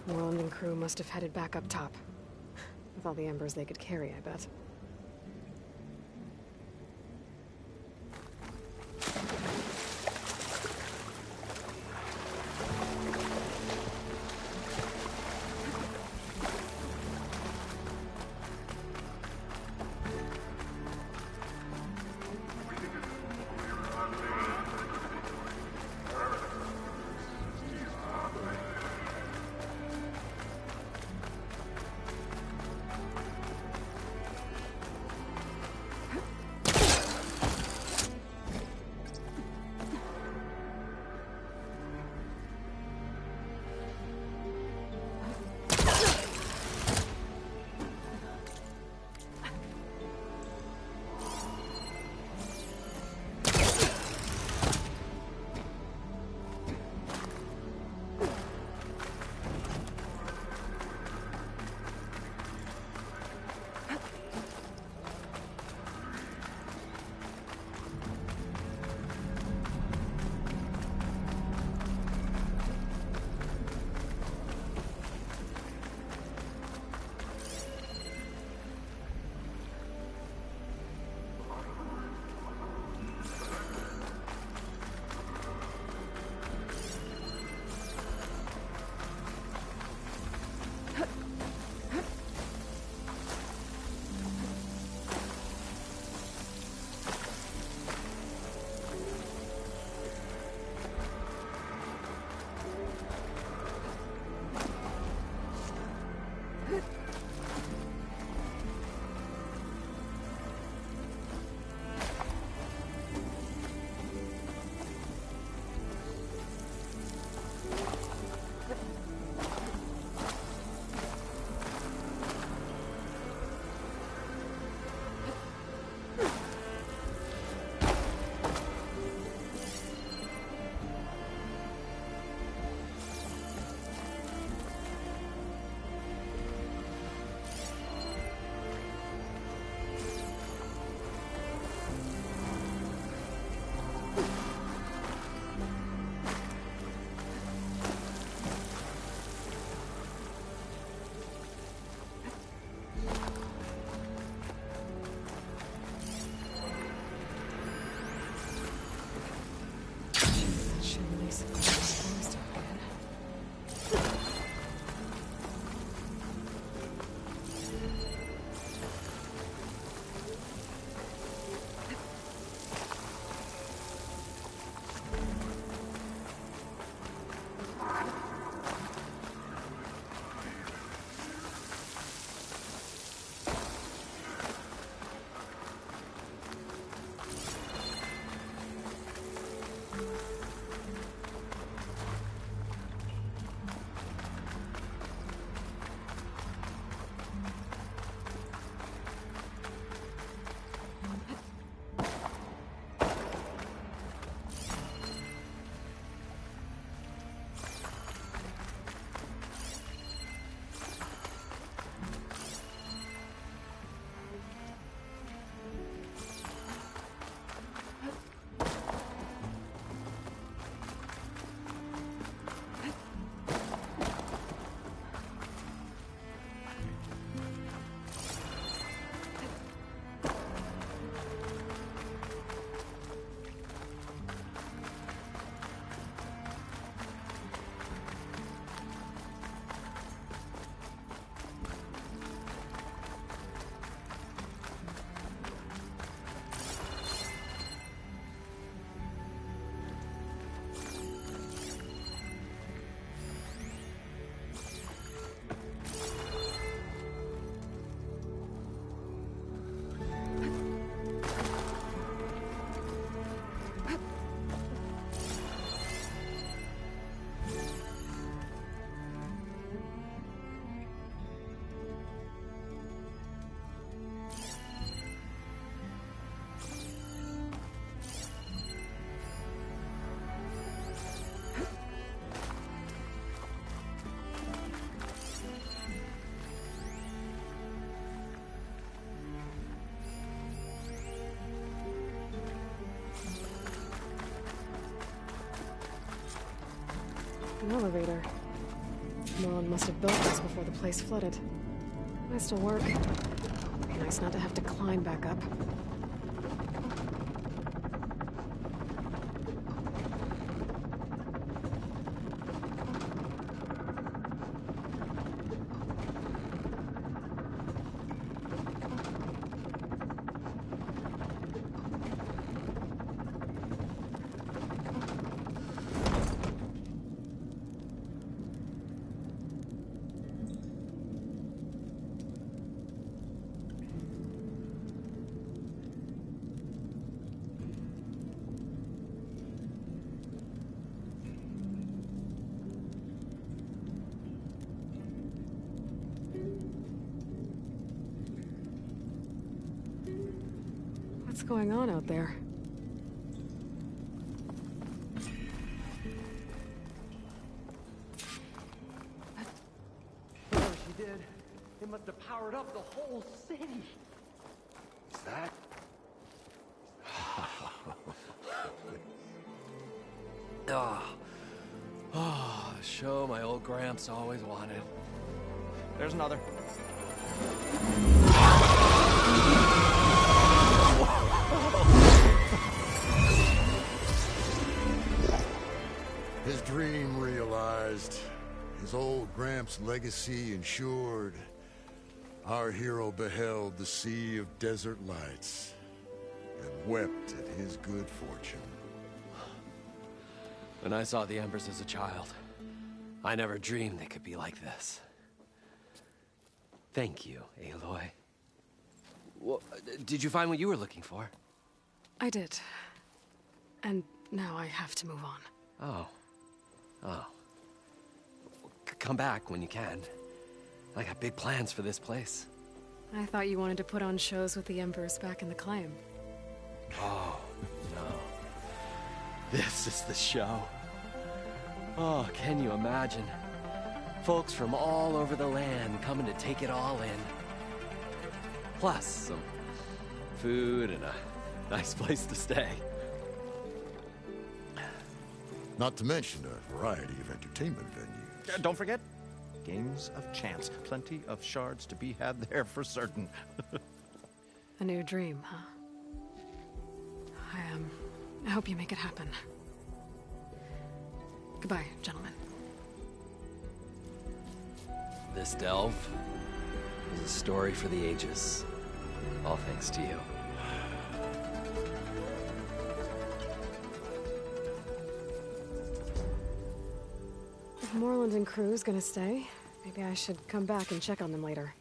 Moreland and crew must have headed back up top. With all the embers they could carry, I bet. An elevator. Moreland must have built this before the place flooded. Nice to work. Be nice not to have to climb back up. What's going on out there? Whatever she did, it must have powered up the whole city. Is that? Oh, show my old Gramps always wanted. There's another. His dream realized, his old Gramps' legacy ensured. Our hero beheld the sea of desert lights and wept at his good fortune. When I saw the Embers as a child, I never dreamed they could be like this. Thank you, Aloy. Well, did you find what you were looking for? I did. And now I have to move on. Oh. Oh. Come back when you can. I got big plans for this place. I thought you wanted to put on shows with the Embers back in the Claim. Oh, no. This is the show. Oh, can you imagine? Folks from all over the land coming to take it all in. Plus, some food and a nice place to stay. Not to mention a variety of entertainment venues. Don't forget, games of chance. Plenty of shards to be had there for certain. A new dream, huh? I hope you make it happen. Goodbye, gentlemen. This delve is a story for the ages. All thanks to you. If Moreland and crew's gonna stay, maybe I should come back and check on them later.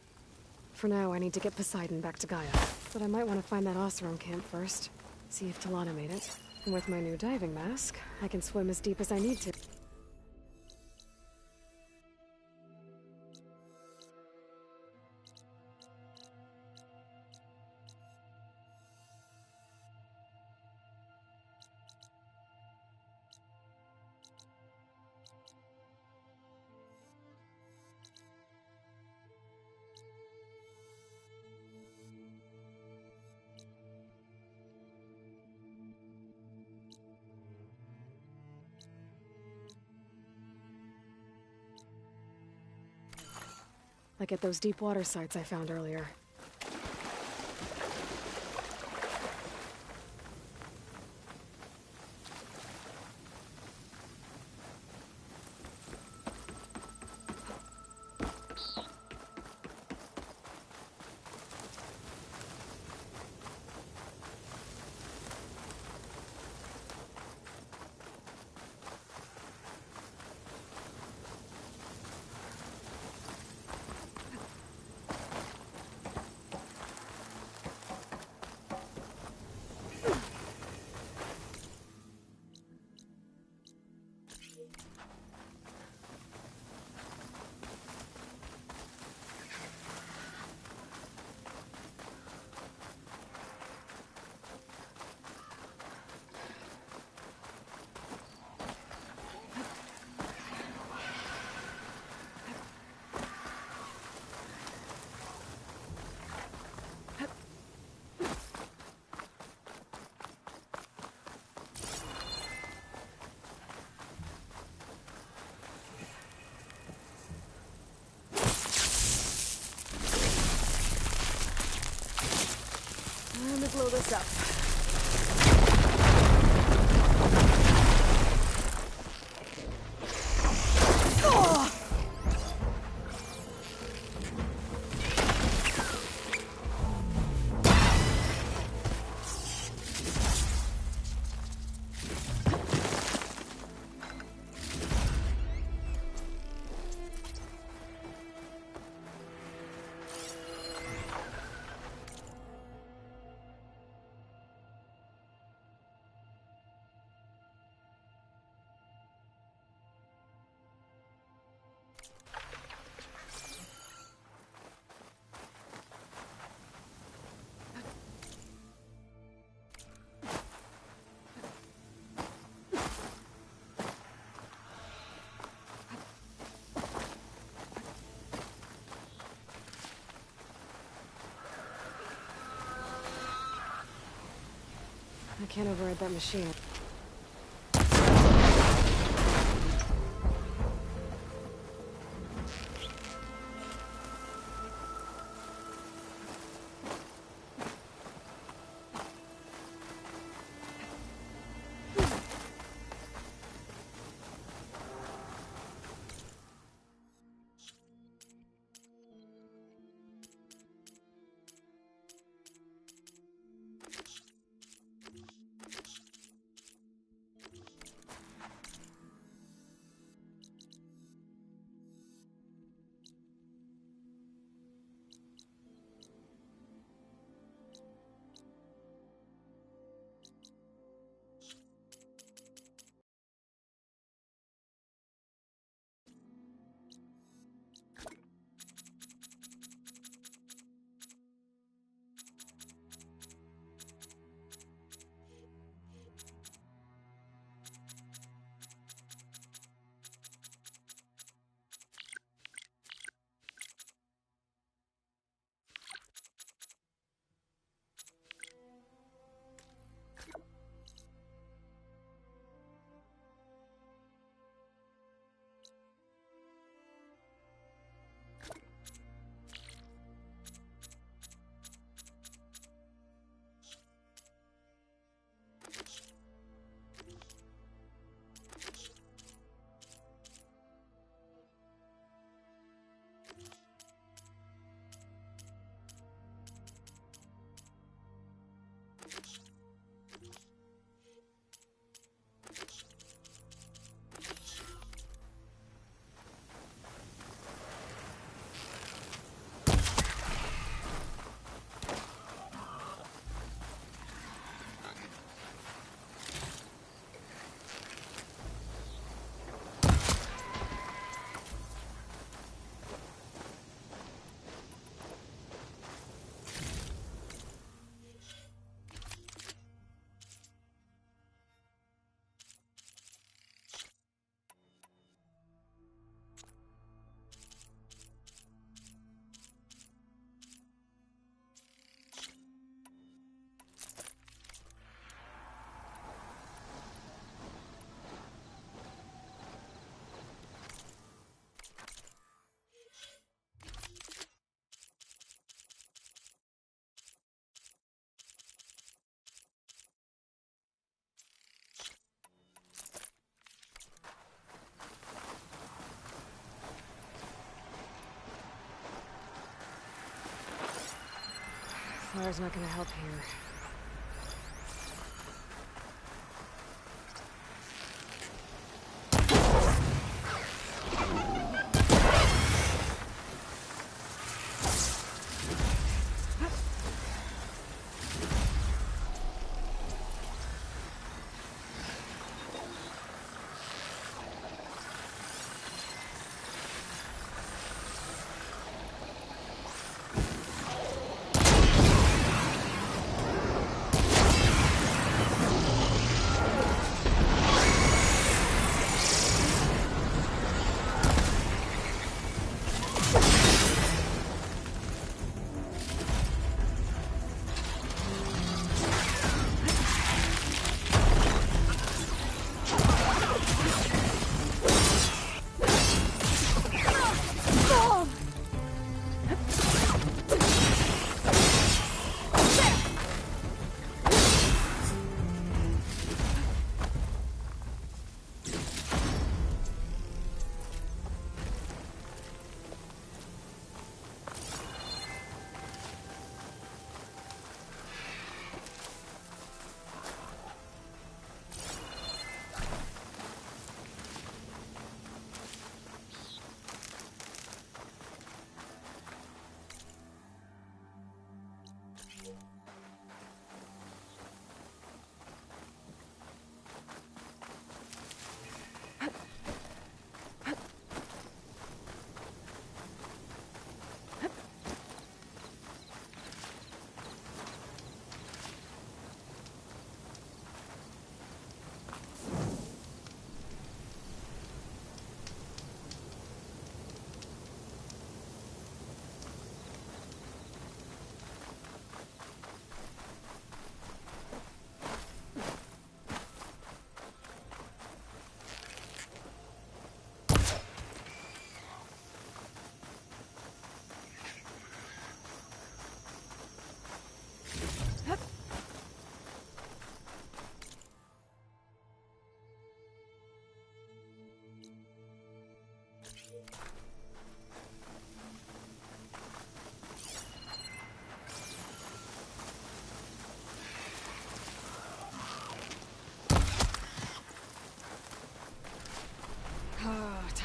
For now, I need to get Poseidon back to Gaia. But I might want to find that Oseram camp first. See if Talana made it. And with my new diving mask, I can swim as deep as I need to. Like at those deep water sites I found earlier. stuff. I can't override that machine. Fire's not gonna help here.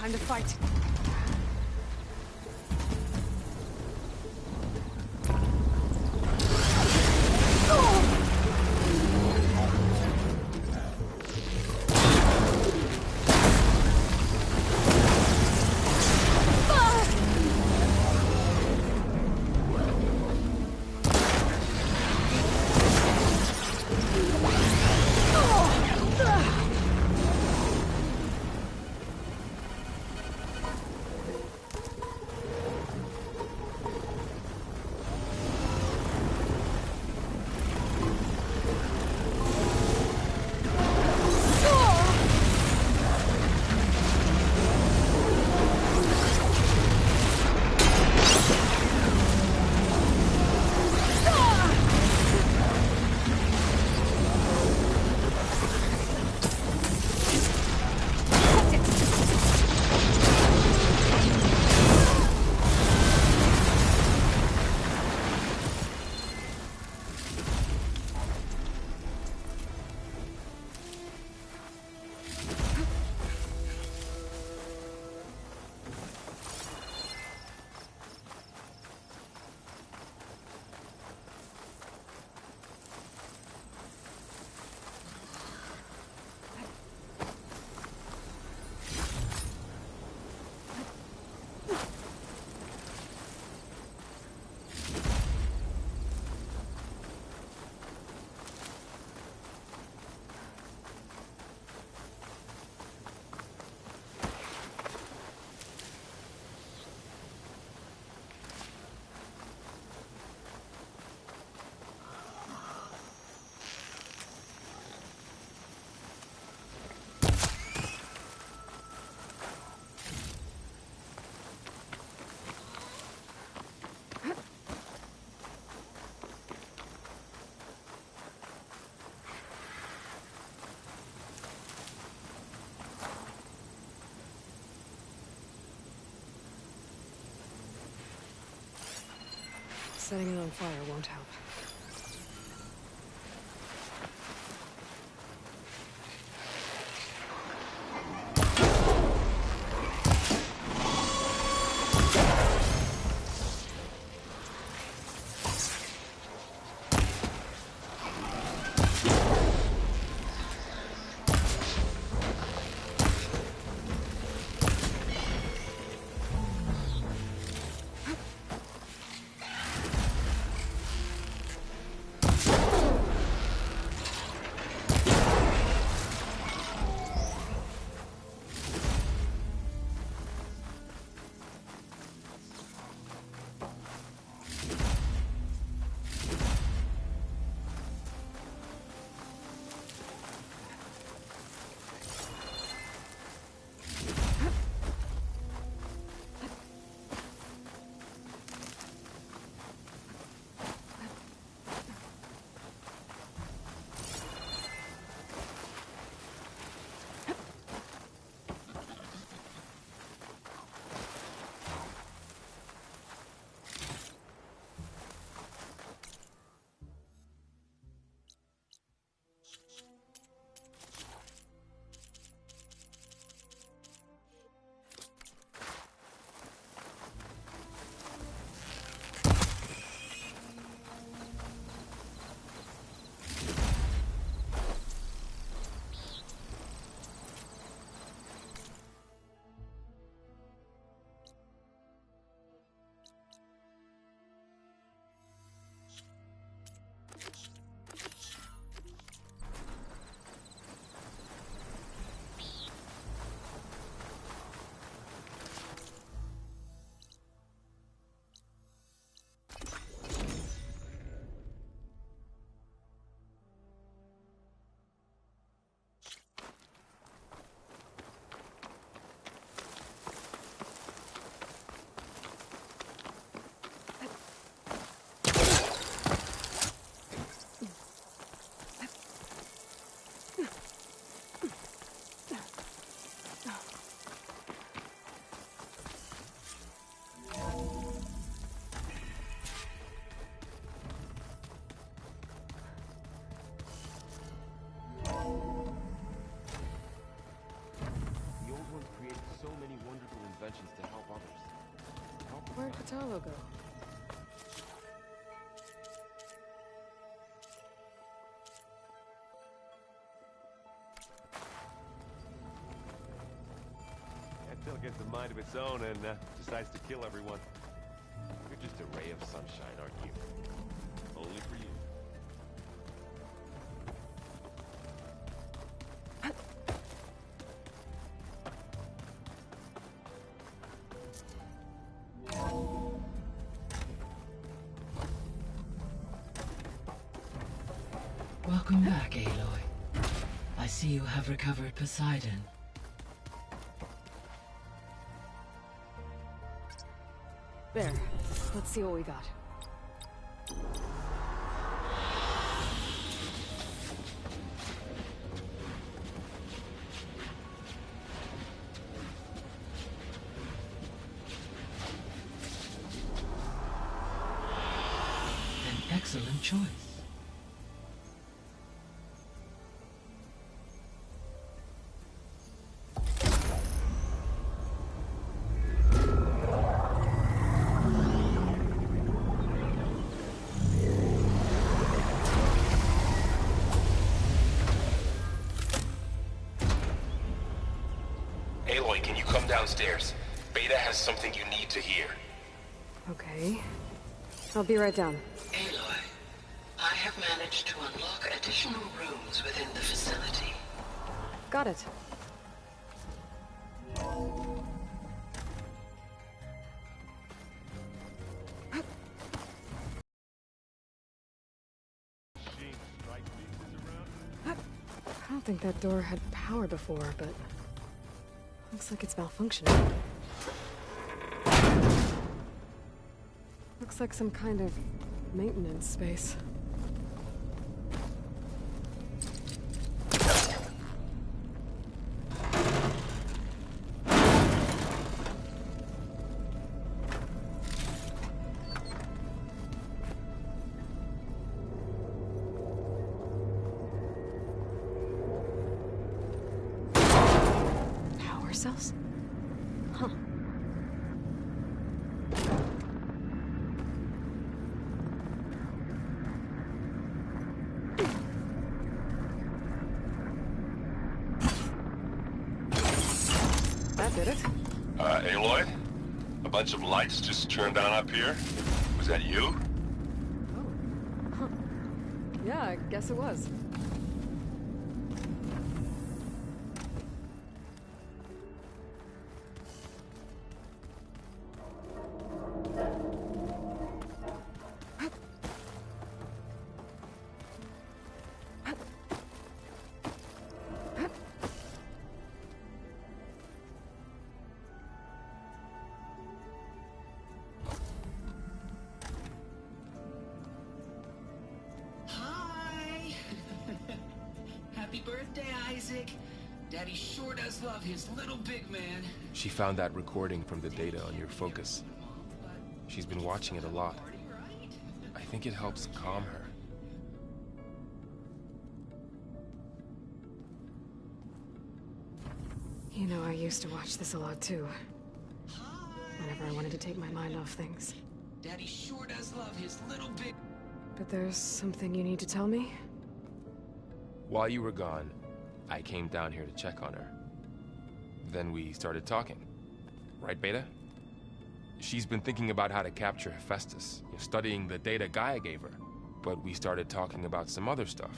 Time to fight. Setting it on fire won't help. guitar logo. Until it gets a mind of its own and decides to kill everyone. You're just a ray of sunshine, aren't you? Only for you. Welcome back, Aloy. I see you have recovered Poseidon. There. Let's see what we got. An excellent choice. Aloy, can you come downstairs? Beta has something you need to hear. Okay. I'll be right down. Aloy, I have managed to unlock additional rooms within the facility. Got it. I don't think that door had power before, but looks like it's malfunctioning. Looks like some kind of maintenance space. Power cells? Huh. That did it. Aloy? A bunch of lights just turned on up here? Was that you? Oh. Huh. Yeah, I guess it was. Hi! Happy birthday, Isaac. Daddy sure does love his little big man. She found that recording from the data on your focus. She's been watching it a lot. I think it helps calm her. You know, I used to watch this a lot too. Whenever I wanted to take my mind off things. Daddy sure does love his little big... But there's something you need to tell me? While you were gone, I came down here to check on her. Then we started talking. Right, Beta? She's been thinking about how to capture Hephaestus, studying the data Gaia gave her. But we started talking about some other stuff.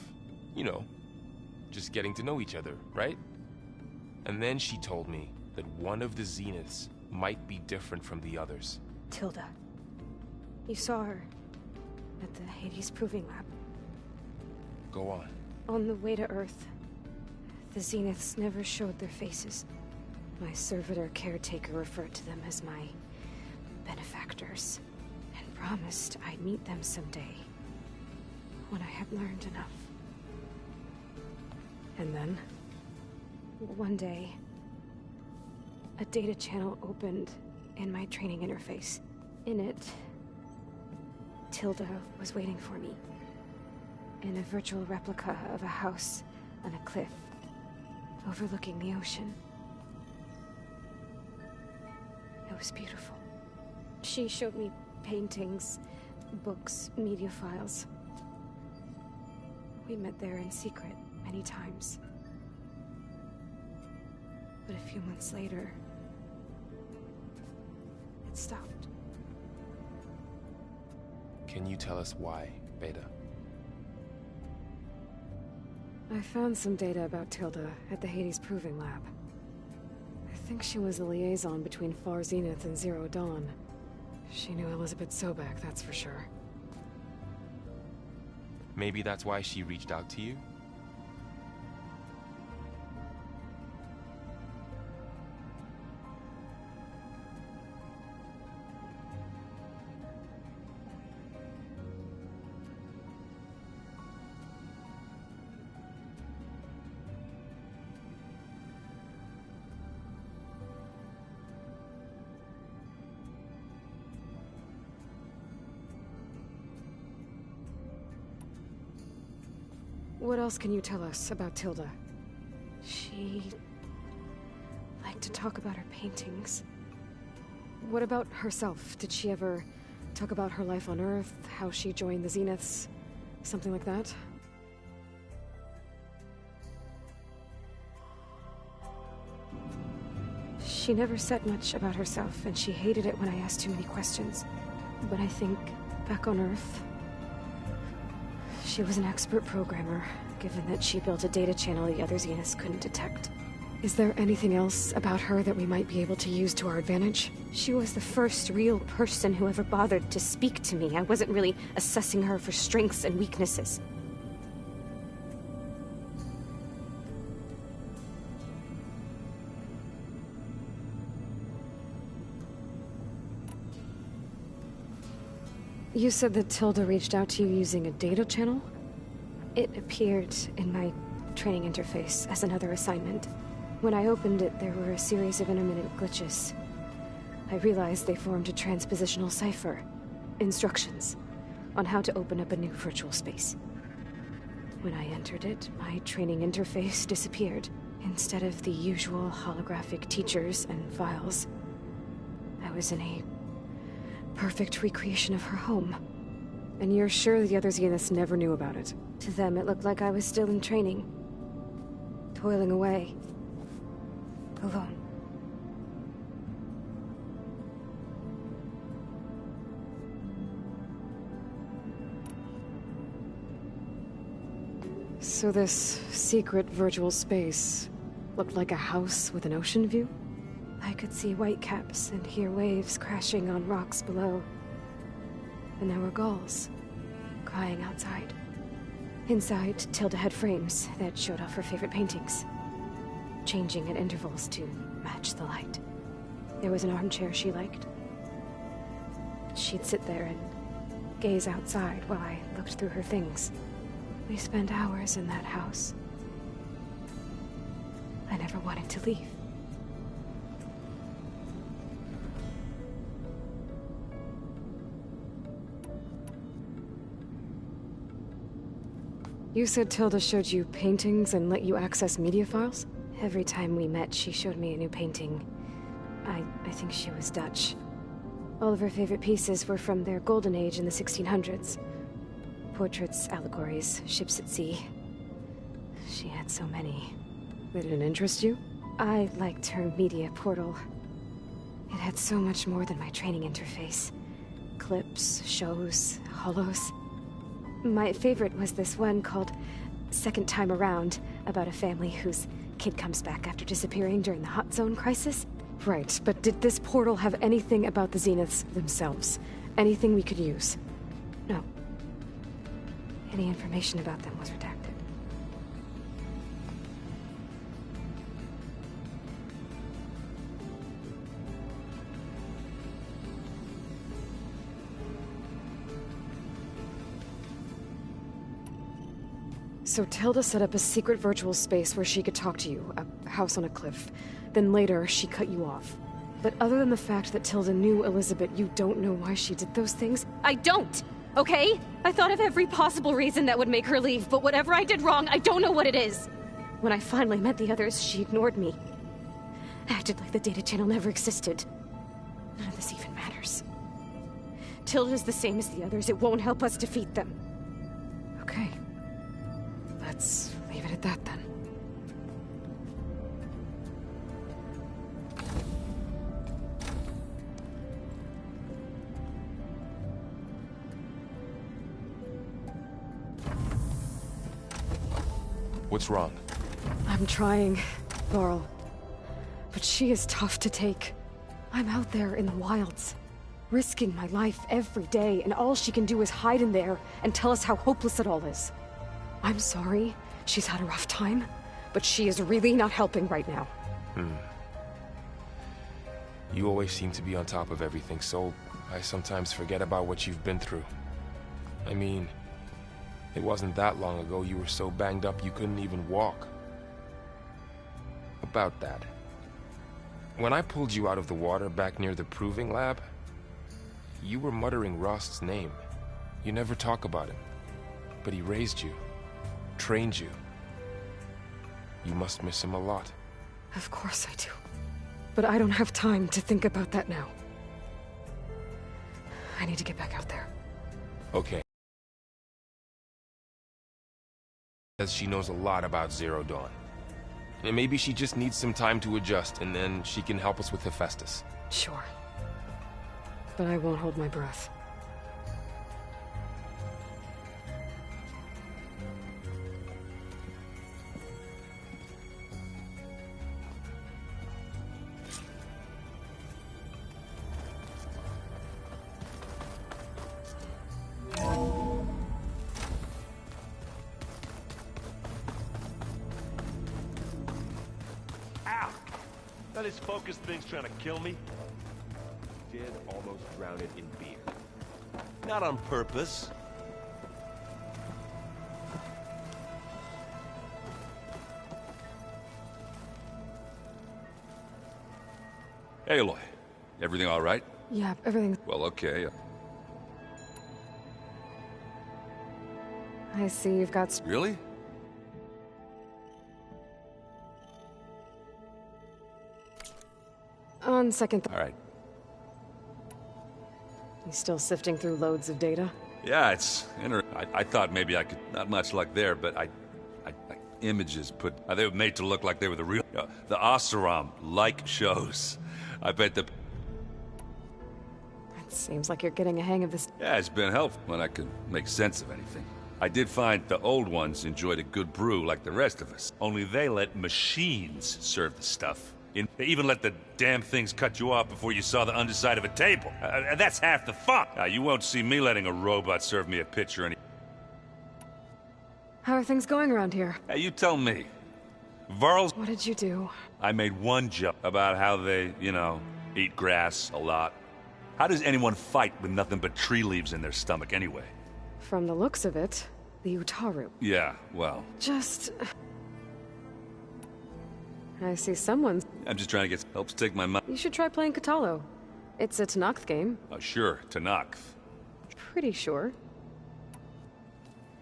You know, just getting to know each other, right? And then she told me that one of the Zeniths might be different from the others. Tilda. You saw her at the Hades Proving Lab. Go on. On the way to Earth, the Zeniths never showed their faces. My servitor caretaker referred to them as my benefactors, and promised I'd meet them someday, when I had learned enough. And then, one day, a data channel opened in my training interface. In it, Tilda was waiting for me. In a virtual replica of a house on a cliff, overlooking the ocean. It was beautiful. She showed me paintings, books, media files. We met there in secret many times. But a few months later, it stopped. Can you tell us why, Beta? I found some data about Tilda at the Hades Proving Lab. I think she was a liaison between Far Zenith and Zero Dawn. She knew Elizabeth Sobek, that's for sure. Maybe that's why she reached out to you? What else can you tell us about Tilda? She liked to talk about her paintings. What about herself? Did she ever talk about her life on Earth, how she joined the Zeniths, something like that? She never said much about herself, and she hated it when I asked too many questions. But I think, back on Earth, she was an expert programmer, given that she built a data channel the other Zeniths couldn't detect. Is there anything else about her that we might be able to use to our advantage? She was the first real person who ever bothered to speak to me. I wasn't really assessing her for strengths and weaknesses. You said that Tilda reached out to you using a data channel? It appeared in my training interface as another assignment. When I opened it, there were a series of intermittent glitches. I realized they formed a transpositional cipher. Instructions on how to open up a new virtual space. When I entered it, my training interface disappeared. Instead of the usual holographic teachers and files, I was in a perfect recreation of her home. And you're sure the other Zeniths never knew about it? To them, it looked like I was still in training. Toiling away. Alone. So this secret virtual space looked like a house with an ocean view? I could see whitecaps and hear waves crashing on rocks below. And there were gulls crying outside. Inside, Tilda had frames that showed off her favorite paintings, changing at intervals to match the light. There was an armchair she liked. She'd sit there and gaze outside while I looked through her things. We spent hours in that house. I never wanted to leave. You said Tilda showed you paintings and let you access media files? Every time we met, she showed me a new painting. I think she was Dutch. All of her favorite pieces were from their golden age in the 1600s. Portraits, allegories, ships at sea. She had so many. Did it interest you? I liked her media portal. It had so much more than my training interface. Clips, shows, holos. My favorite was this one called Second Time Around, about a family whose kid comes back after disappearing during the Hot Zone crisis. Right, but did this portal have anything about the Zeniths themselves? Anything we could use? No. Any information about them was redacted. So Tilda set up a secret virtual space where she could talk to you, a house on a cliff. Then later, she cut you off. But other than the fact that Tilda knew Elizabeth, you don't know why she did those things? I don't! Okay? I thought of every possible reason that would make her leave, but whatever I did wrong, I don't know what it is. When I finally met the others, she ignored me. Acted like the data channel never existed. None of this even matters. Tilda's the same as the others. It won't help us defeat them. Okay. Let's leave it at that then. What's wrong? I'm trying, Varl. But she is tough to take. I'm out there in the wilds, risking my life every day, and all she can do is hide in there and tell us how hopeless it all is. I'm sorry, she's had a rough time, but she is really not helping right now. You always seem to be on top of everything, so I sometimes forget about what you've been through. I mean, it wasn't that long ago you were so banged up you couldn't even walk. About that. When I pulled you out of the water back near the proving lab, you were muttering Rost's name. You never talk about him. But he raised you, trained you. You must miss him a lot. Of course I do. But I don't have time to think about that now. I need to get back out there. Okay. Because she knows a lot about Zero Dawn. And maybe she just needs some time to adjust, and then she can help us with Hephaestus. Sure. But I won't hold my breath. Now this focus thing's trying to kill me. Did almost drown it in beer. Not on purpose. Aloy, everything all right? Yeah, everything's... Well, okay. I see you've got... Really? On second thought. All right. You still sifting through loads of data? Yeah, it's I thought maybe I could, not much luck there, but I images put, they were made to look like they were the real, the Oseram-like shows. I bet the... It seems like you're getting a hang of this. Yeah, it's been helpful when I could make sense of anything. I did find the old ones enjoyed a good brew like the rest of us. Only they let machines serve the stuff. They even let the damn things cut you off before you saw the underside of a table. And that's half the fun. You won't see me letting a robot serve me a pitcher any... How are things going around here? You tell me. Varl's... What did you do? I made one joke about how they, you know, eat grass a lot. How does anyone fight with nothing but tree leaves in their stomach anyway? From the looks of it, the Utaru. Yeah, well... Just... I see someone's... I'm just trying to get... helps take my mind. You should try playing Katalo. It's a Tenakth game. Oh, sure, Tenakth. Pretty sure.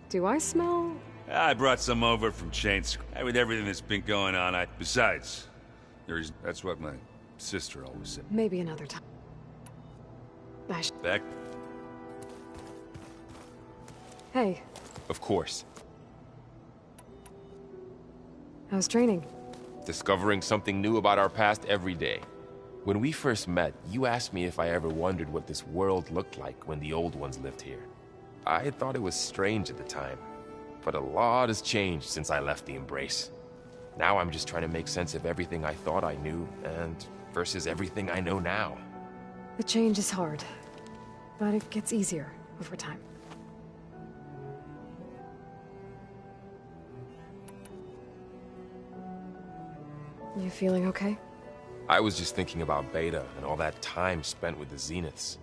Do I smell... I brought some over from Chains. With everything that's been going on, Besides, that's what my sister always said. Maybe another time. Back? Hey. Of course. How's training? Discovering something new about our past every day. When we first met, you asked me if I ever wondered what this world looked like when the old ones lived here. I thought it was strange at the time, but a lot has changed since I left the Embrace. Now I'm just trying to make sense of everything I thought I knew, and versus everything I know now. The change is hard, but it gets easier over time. You feeling okay? I was just thinking about Beta and all that time spent with the Zeniths.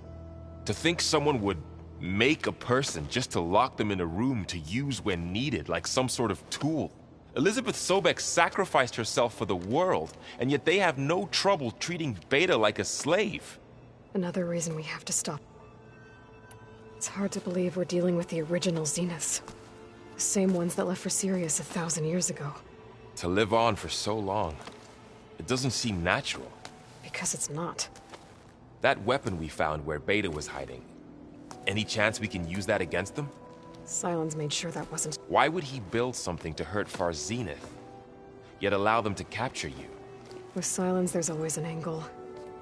To think someone would make a person just to lock them in a room to use when needed, like some sort of tool. Elizabeth Sobek sacrificed herself for the world, and yet they have no trouble treating Beta like a slave. Another reason we have to stop. It's hard to believe we're dealing with the original Zeniths. The same ones that left for Sirius 1,000 years ago. To live on for so long, it doesn't seem natural. Because it's not. That weapon we found where Beta was hiding, Any chance we can use that against them? Sylens made sure that wasn't... Why would he build something to hurt Far Zenith, yet allow them to capture you? With Sylens, there's always an angle.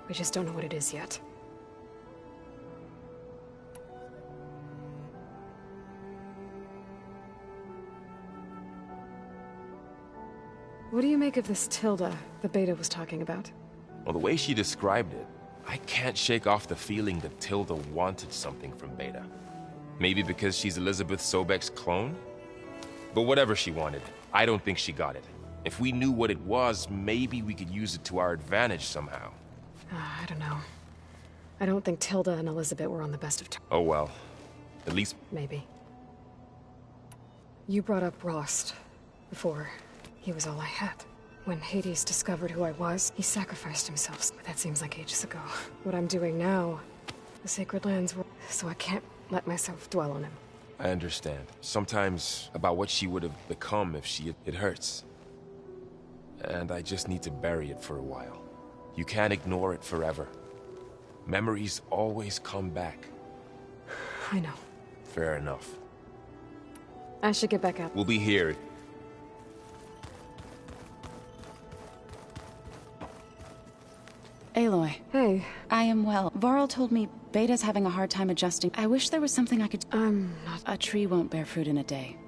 We just don't know what it is yet. What do you make of this Tilda the Beta was talking about? Well, the way she described it, I can't shake off the feeling that Tilda wanted something from Beta. Maybe because she's Elizabeth Sobek's clone? But whatever she wanted, I don't think she got it. If we knew what it was, maybe we could use it to our advantage somehow. I don't know. I don't think Tilda and Elizabeth were on the best of terms. Oh well. At least... Maybe. You brought up Rost before. He was all I had. When Hades discovered who I was, he sacrificed himself. But that seems like ages ago. What I'm doing now, the Sacred Lands were... So I can't let myself dwell on him. I understand. Sometimes about what she would have become if she... It hurts. And I just need to bury it for a while. You can't ignore it forever. Memories always come back. I know. Fair enough. I should get back out. We'll be here. Aloy. Hey. I am well. Varl told me Beta's having a hard time adjusting. I wish there was something I could... I'm not... A tree won't bear fruit in a day.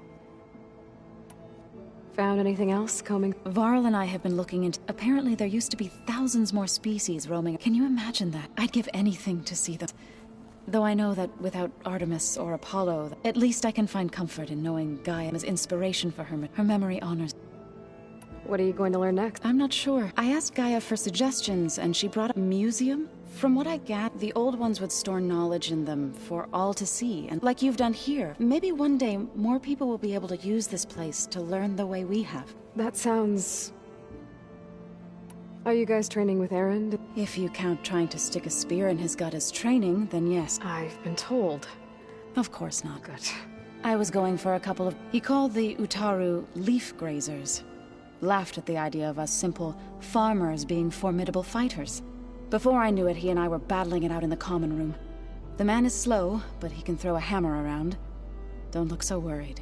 Found anything else combing? Varl and I have been looking into... Apparently there used to be thousands more species roaming. Can you imagine that? I'd give anything to see them. Though I know that without Artemis or Apollo, at least I can find comfort in knowing Gaia is inspiration for her. Her memory honors... What are you going to learn next? I'm not sure. I asked Gaia for suggestions, and she brought up a museum. From what I gather, the old ones would store knowledge in them for all to see, and like you've done here. Maybe one day more people will be able to use this place to learn the way we have. That sounds... Are you guys training with Aaron? If you count trying to stick a spear in his gut as training, then yes. I've been told. Of course not. Good. I was going for a couple of... He called the Utaru leaf grazers. Laughed at the idea of us simple farmers being formidable fighters. Before I knew it, he and I were battling it out in the common room. The man is slow, but he can throw a hammer around. Don't look so worried.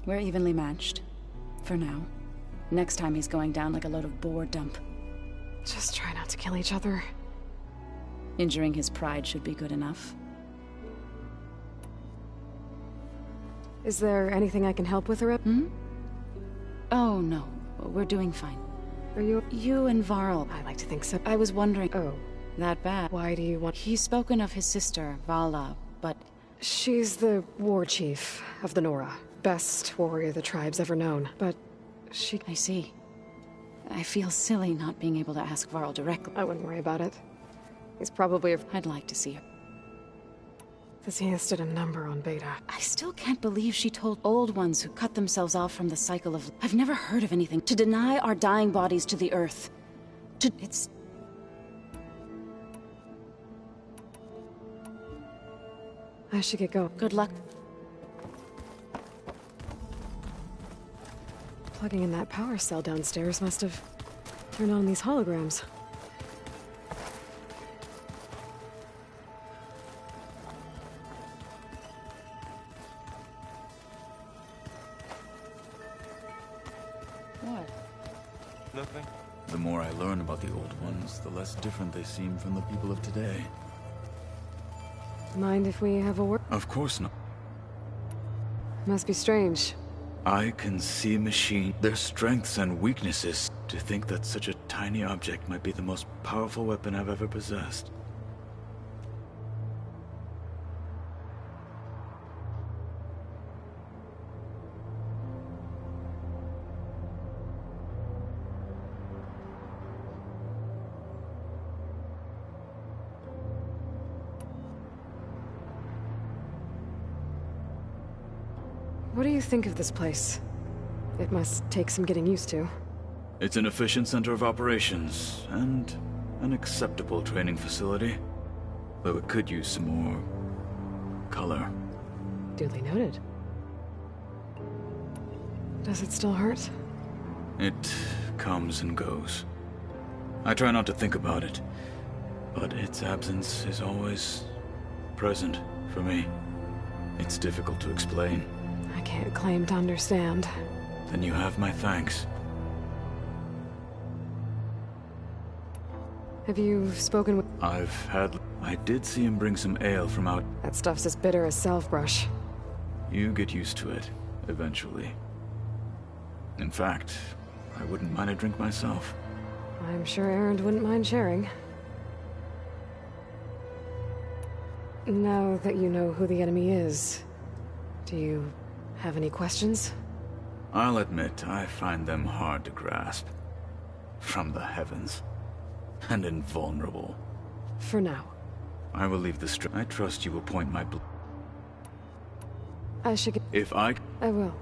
We're evenly matched. For now. Next time he's going down like a load of boar dump. Just try not to kill each other. Injuring his pride should be good enough. Is there anything I can help with, or... Oh, no. We're doing fine. Are you... You and Varl. I like to think so. I was wondering... Oh. That bad. Why do you want... He's spoken of his sister, Vala, but... She's the war chief of the Nora. Best warrior the tribe's ever known. But she... I see. I feel silly not being able to ask Varl directly. I wouldn't worry about it. He's probably... I'd like to see her. Does he listed a number on Beta? I still can't believe she told old ones who cut themselves off from the cycle of... I've never heard of anything. To deny our dying bodies to the earth. It's... I should get going. Good luck. Plugging in that power cell downstairs must have turned on these holograms. What? Nothing. The more I learn about the old ones, the less different they seem from the people of today. Mind if we have a word? Of course not. Must be strange. I can see machines, their strengths and weaknesses. To think that such a tiny object might be the most powerful weapon I've ever possessed. What do you think of this place? It must take some getting used to. It's an efficient center of operations, and an acceptable training facility. Though it could use some more... color. Duly noted. Does it still hurt? It comes and goes. I try not to think about it, but its absence is always present For me, it's difficult to explain. I can't claim to understand. Then you have my thanks. Have you spoken with... I did see him bring some ale from out... That stuff's as bitter as self-brush. You get used to it, eventually. In fact, I wouldn't mind a drink myself. I'm sure Erend wouldn't mind sharing. Now that you know who the enemy is, do you have any questions? I'll admit, I find them hard to grasp. From the heavens. And invulnerable. For now. I will leave the I trust you will point my I should get... If I will.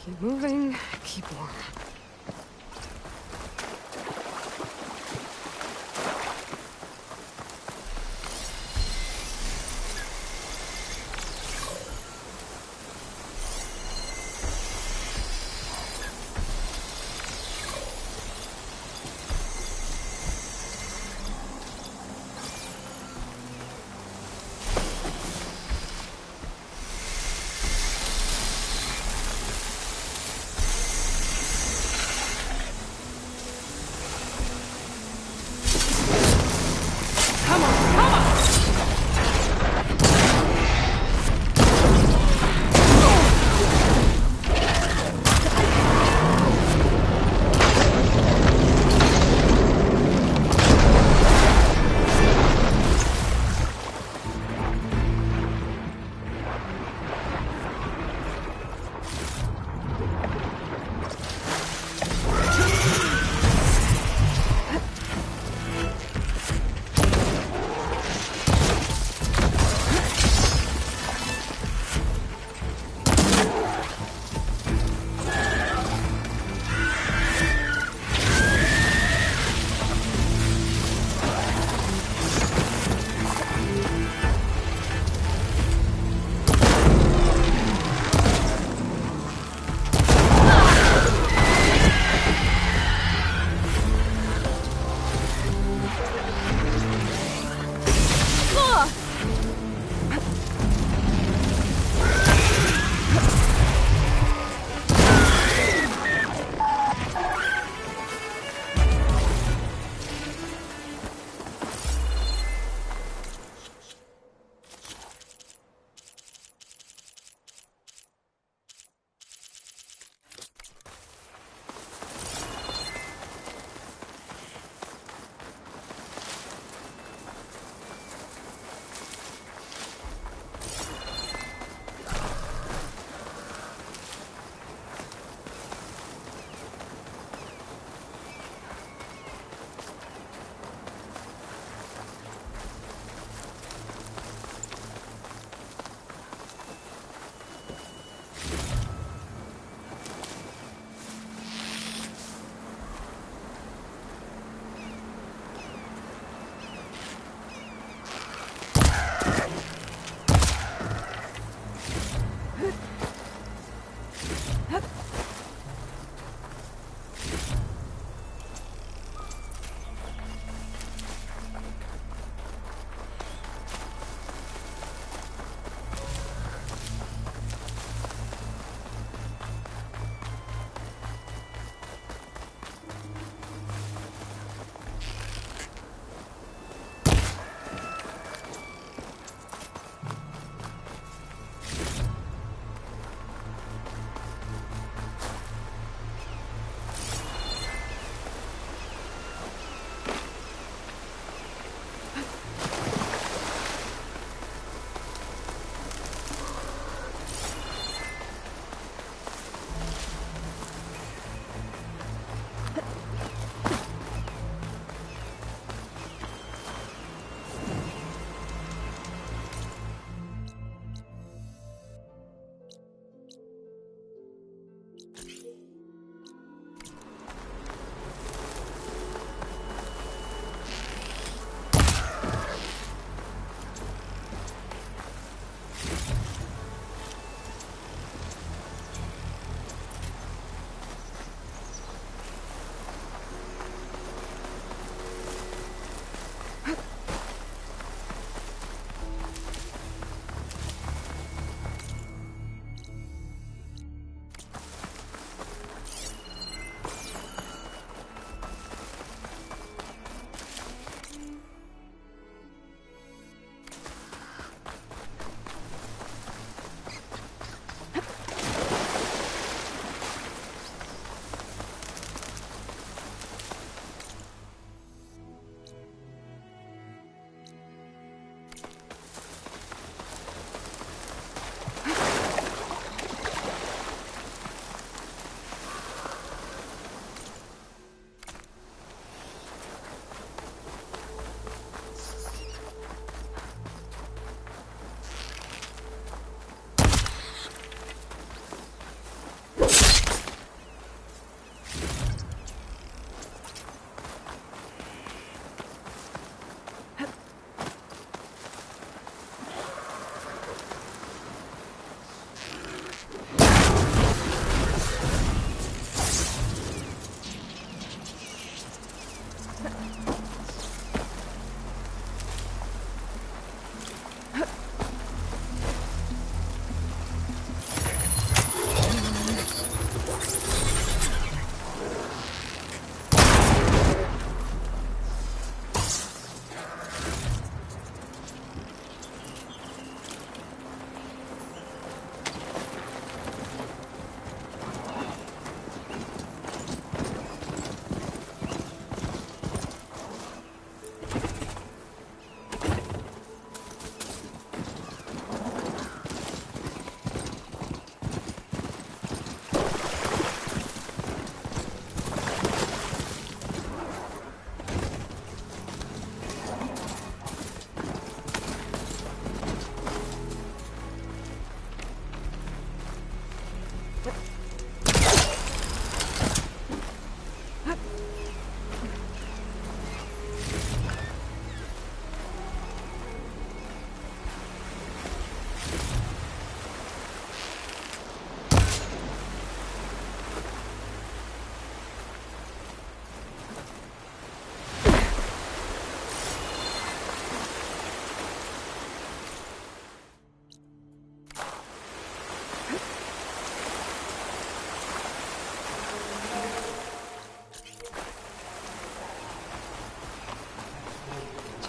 Keep moving, keep warm.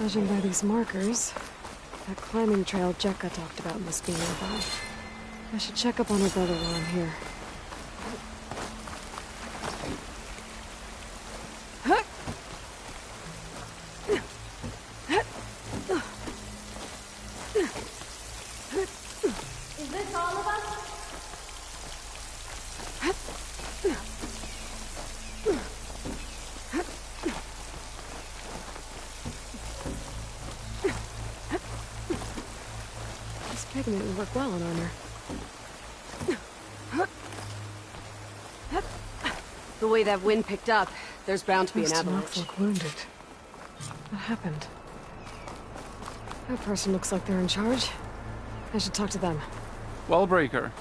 Judging by these markers, that climbing trail Jekka talked about must be nearby. I should check up on her brother while I'm here. Is this all of us? This pigment would work well on armor. The way that wind picked up, there's bound to be an Must not avalanche. look wounded. What happened? That person looks like they're in charge. I should talk to them. Wallbreaker.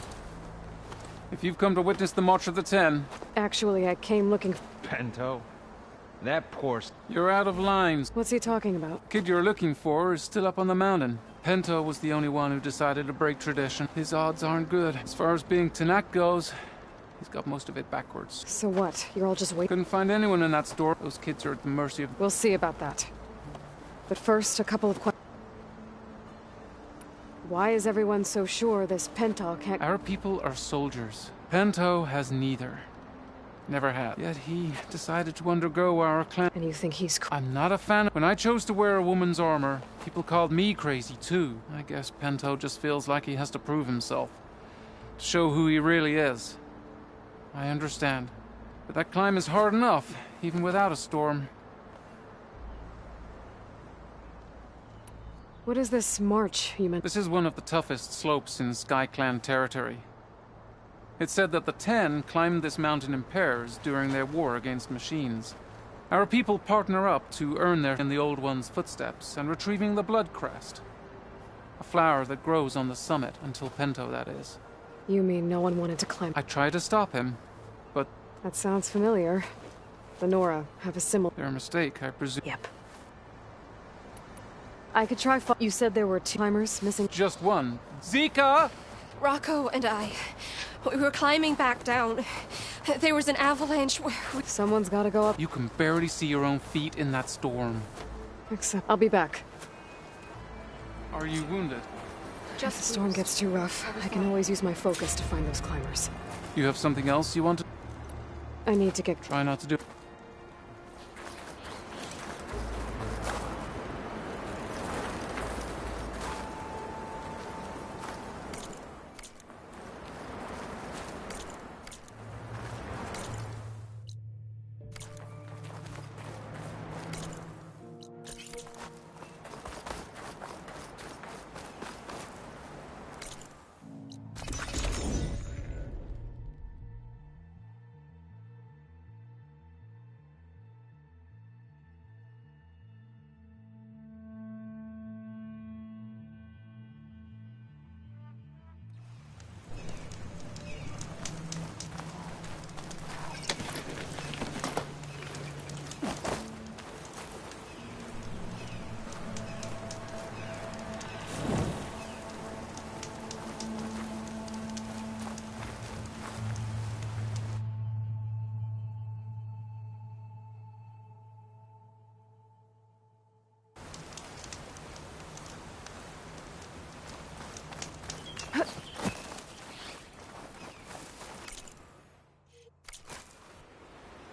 If you've come to witness the March of the Ten... Actually, I came looking... Pento. That poor... You're out of lines. What's he talking about? Kid you're looking for is still up on the mountain. Pento was the only one who decided to break tradition. His odds aren't good. As far as being Tanak goes, he's got most of it backwards. So what? You're all just waiting? Couldn't find anyone in that store. Those kids are at the mercy of... We'll see about that. But first, a couple of questions. Why is everyone so sure this Pental can't... Our people are soldiers. Pento has neither. Never had. Yet he decided to undergo our clan. And you think he's... I'm not a fan of... When I chose to wear a woman's armor, people called me crazy too. I guess Pento just feels like he has to prove himself. To show who he really is. I understand. But that climb is hard enough, even without a storm. What is this march you meant? This is one of the toughest slopes in SkyClan territory. It's said that the Ten climbed this mountain in pairs during their war against machines. Our people partner up to earn their in the Old One's footsteps and retrieving the Blood Crest. A flower that grows on the summit until Pento, that is. You mean no one wanted to climb? I tried to stop him, but... That sounds familiar. The Nora have a similar... Their mistake, I presume. Yep. I could try... You said there were 2 climbers missing? Just one. Zika! Rocco and I, we were climbing back down. There was an avalanche where we... Someone's gotta go up. You can barely see your own feet in that storm. Except I'll be back. Are you wounded? If the storm gets too rough, I can always use my focus to find those climbers. You have something else you want to... I need to get... Try not to do...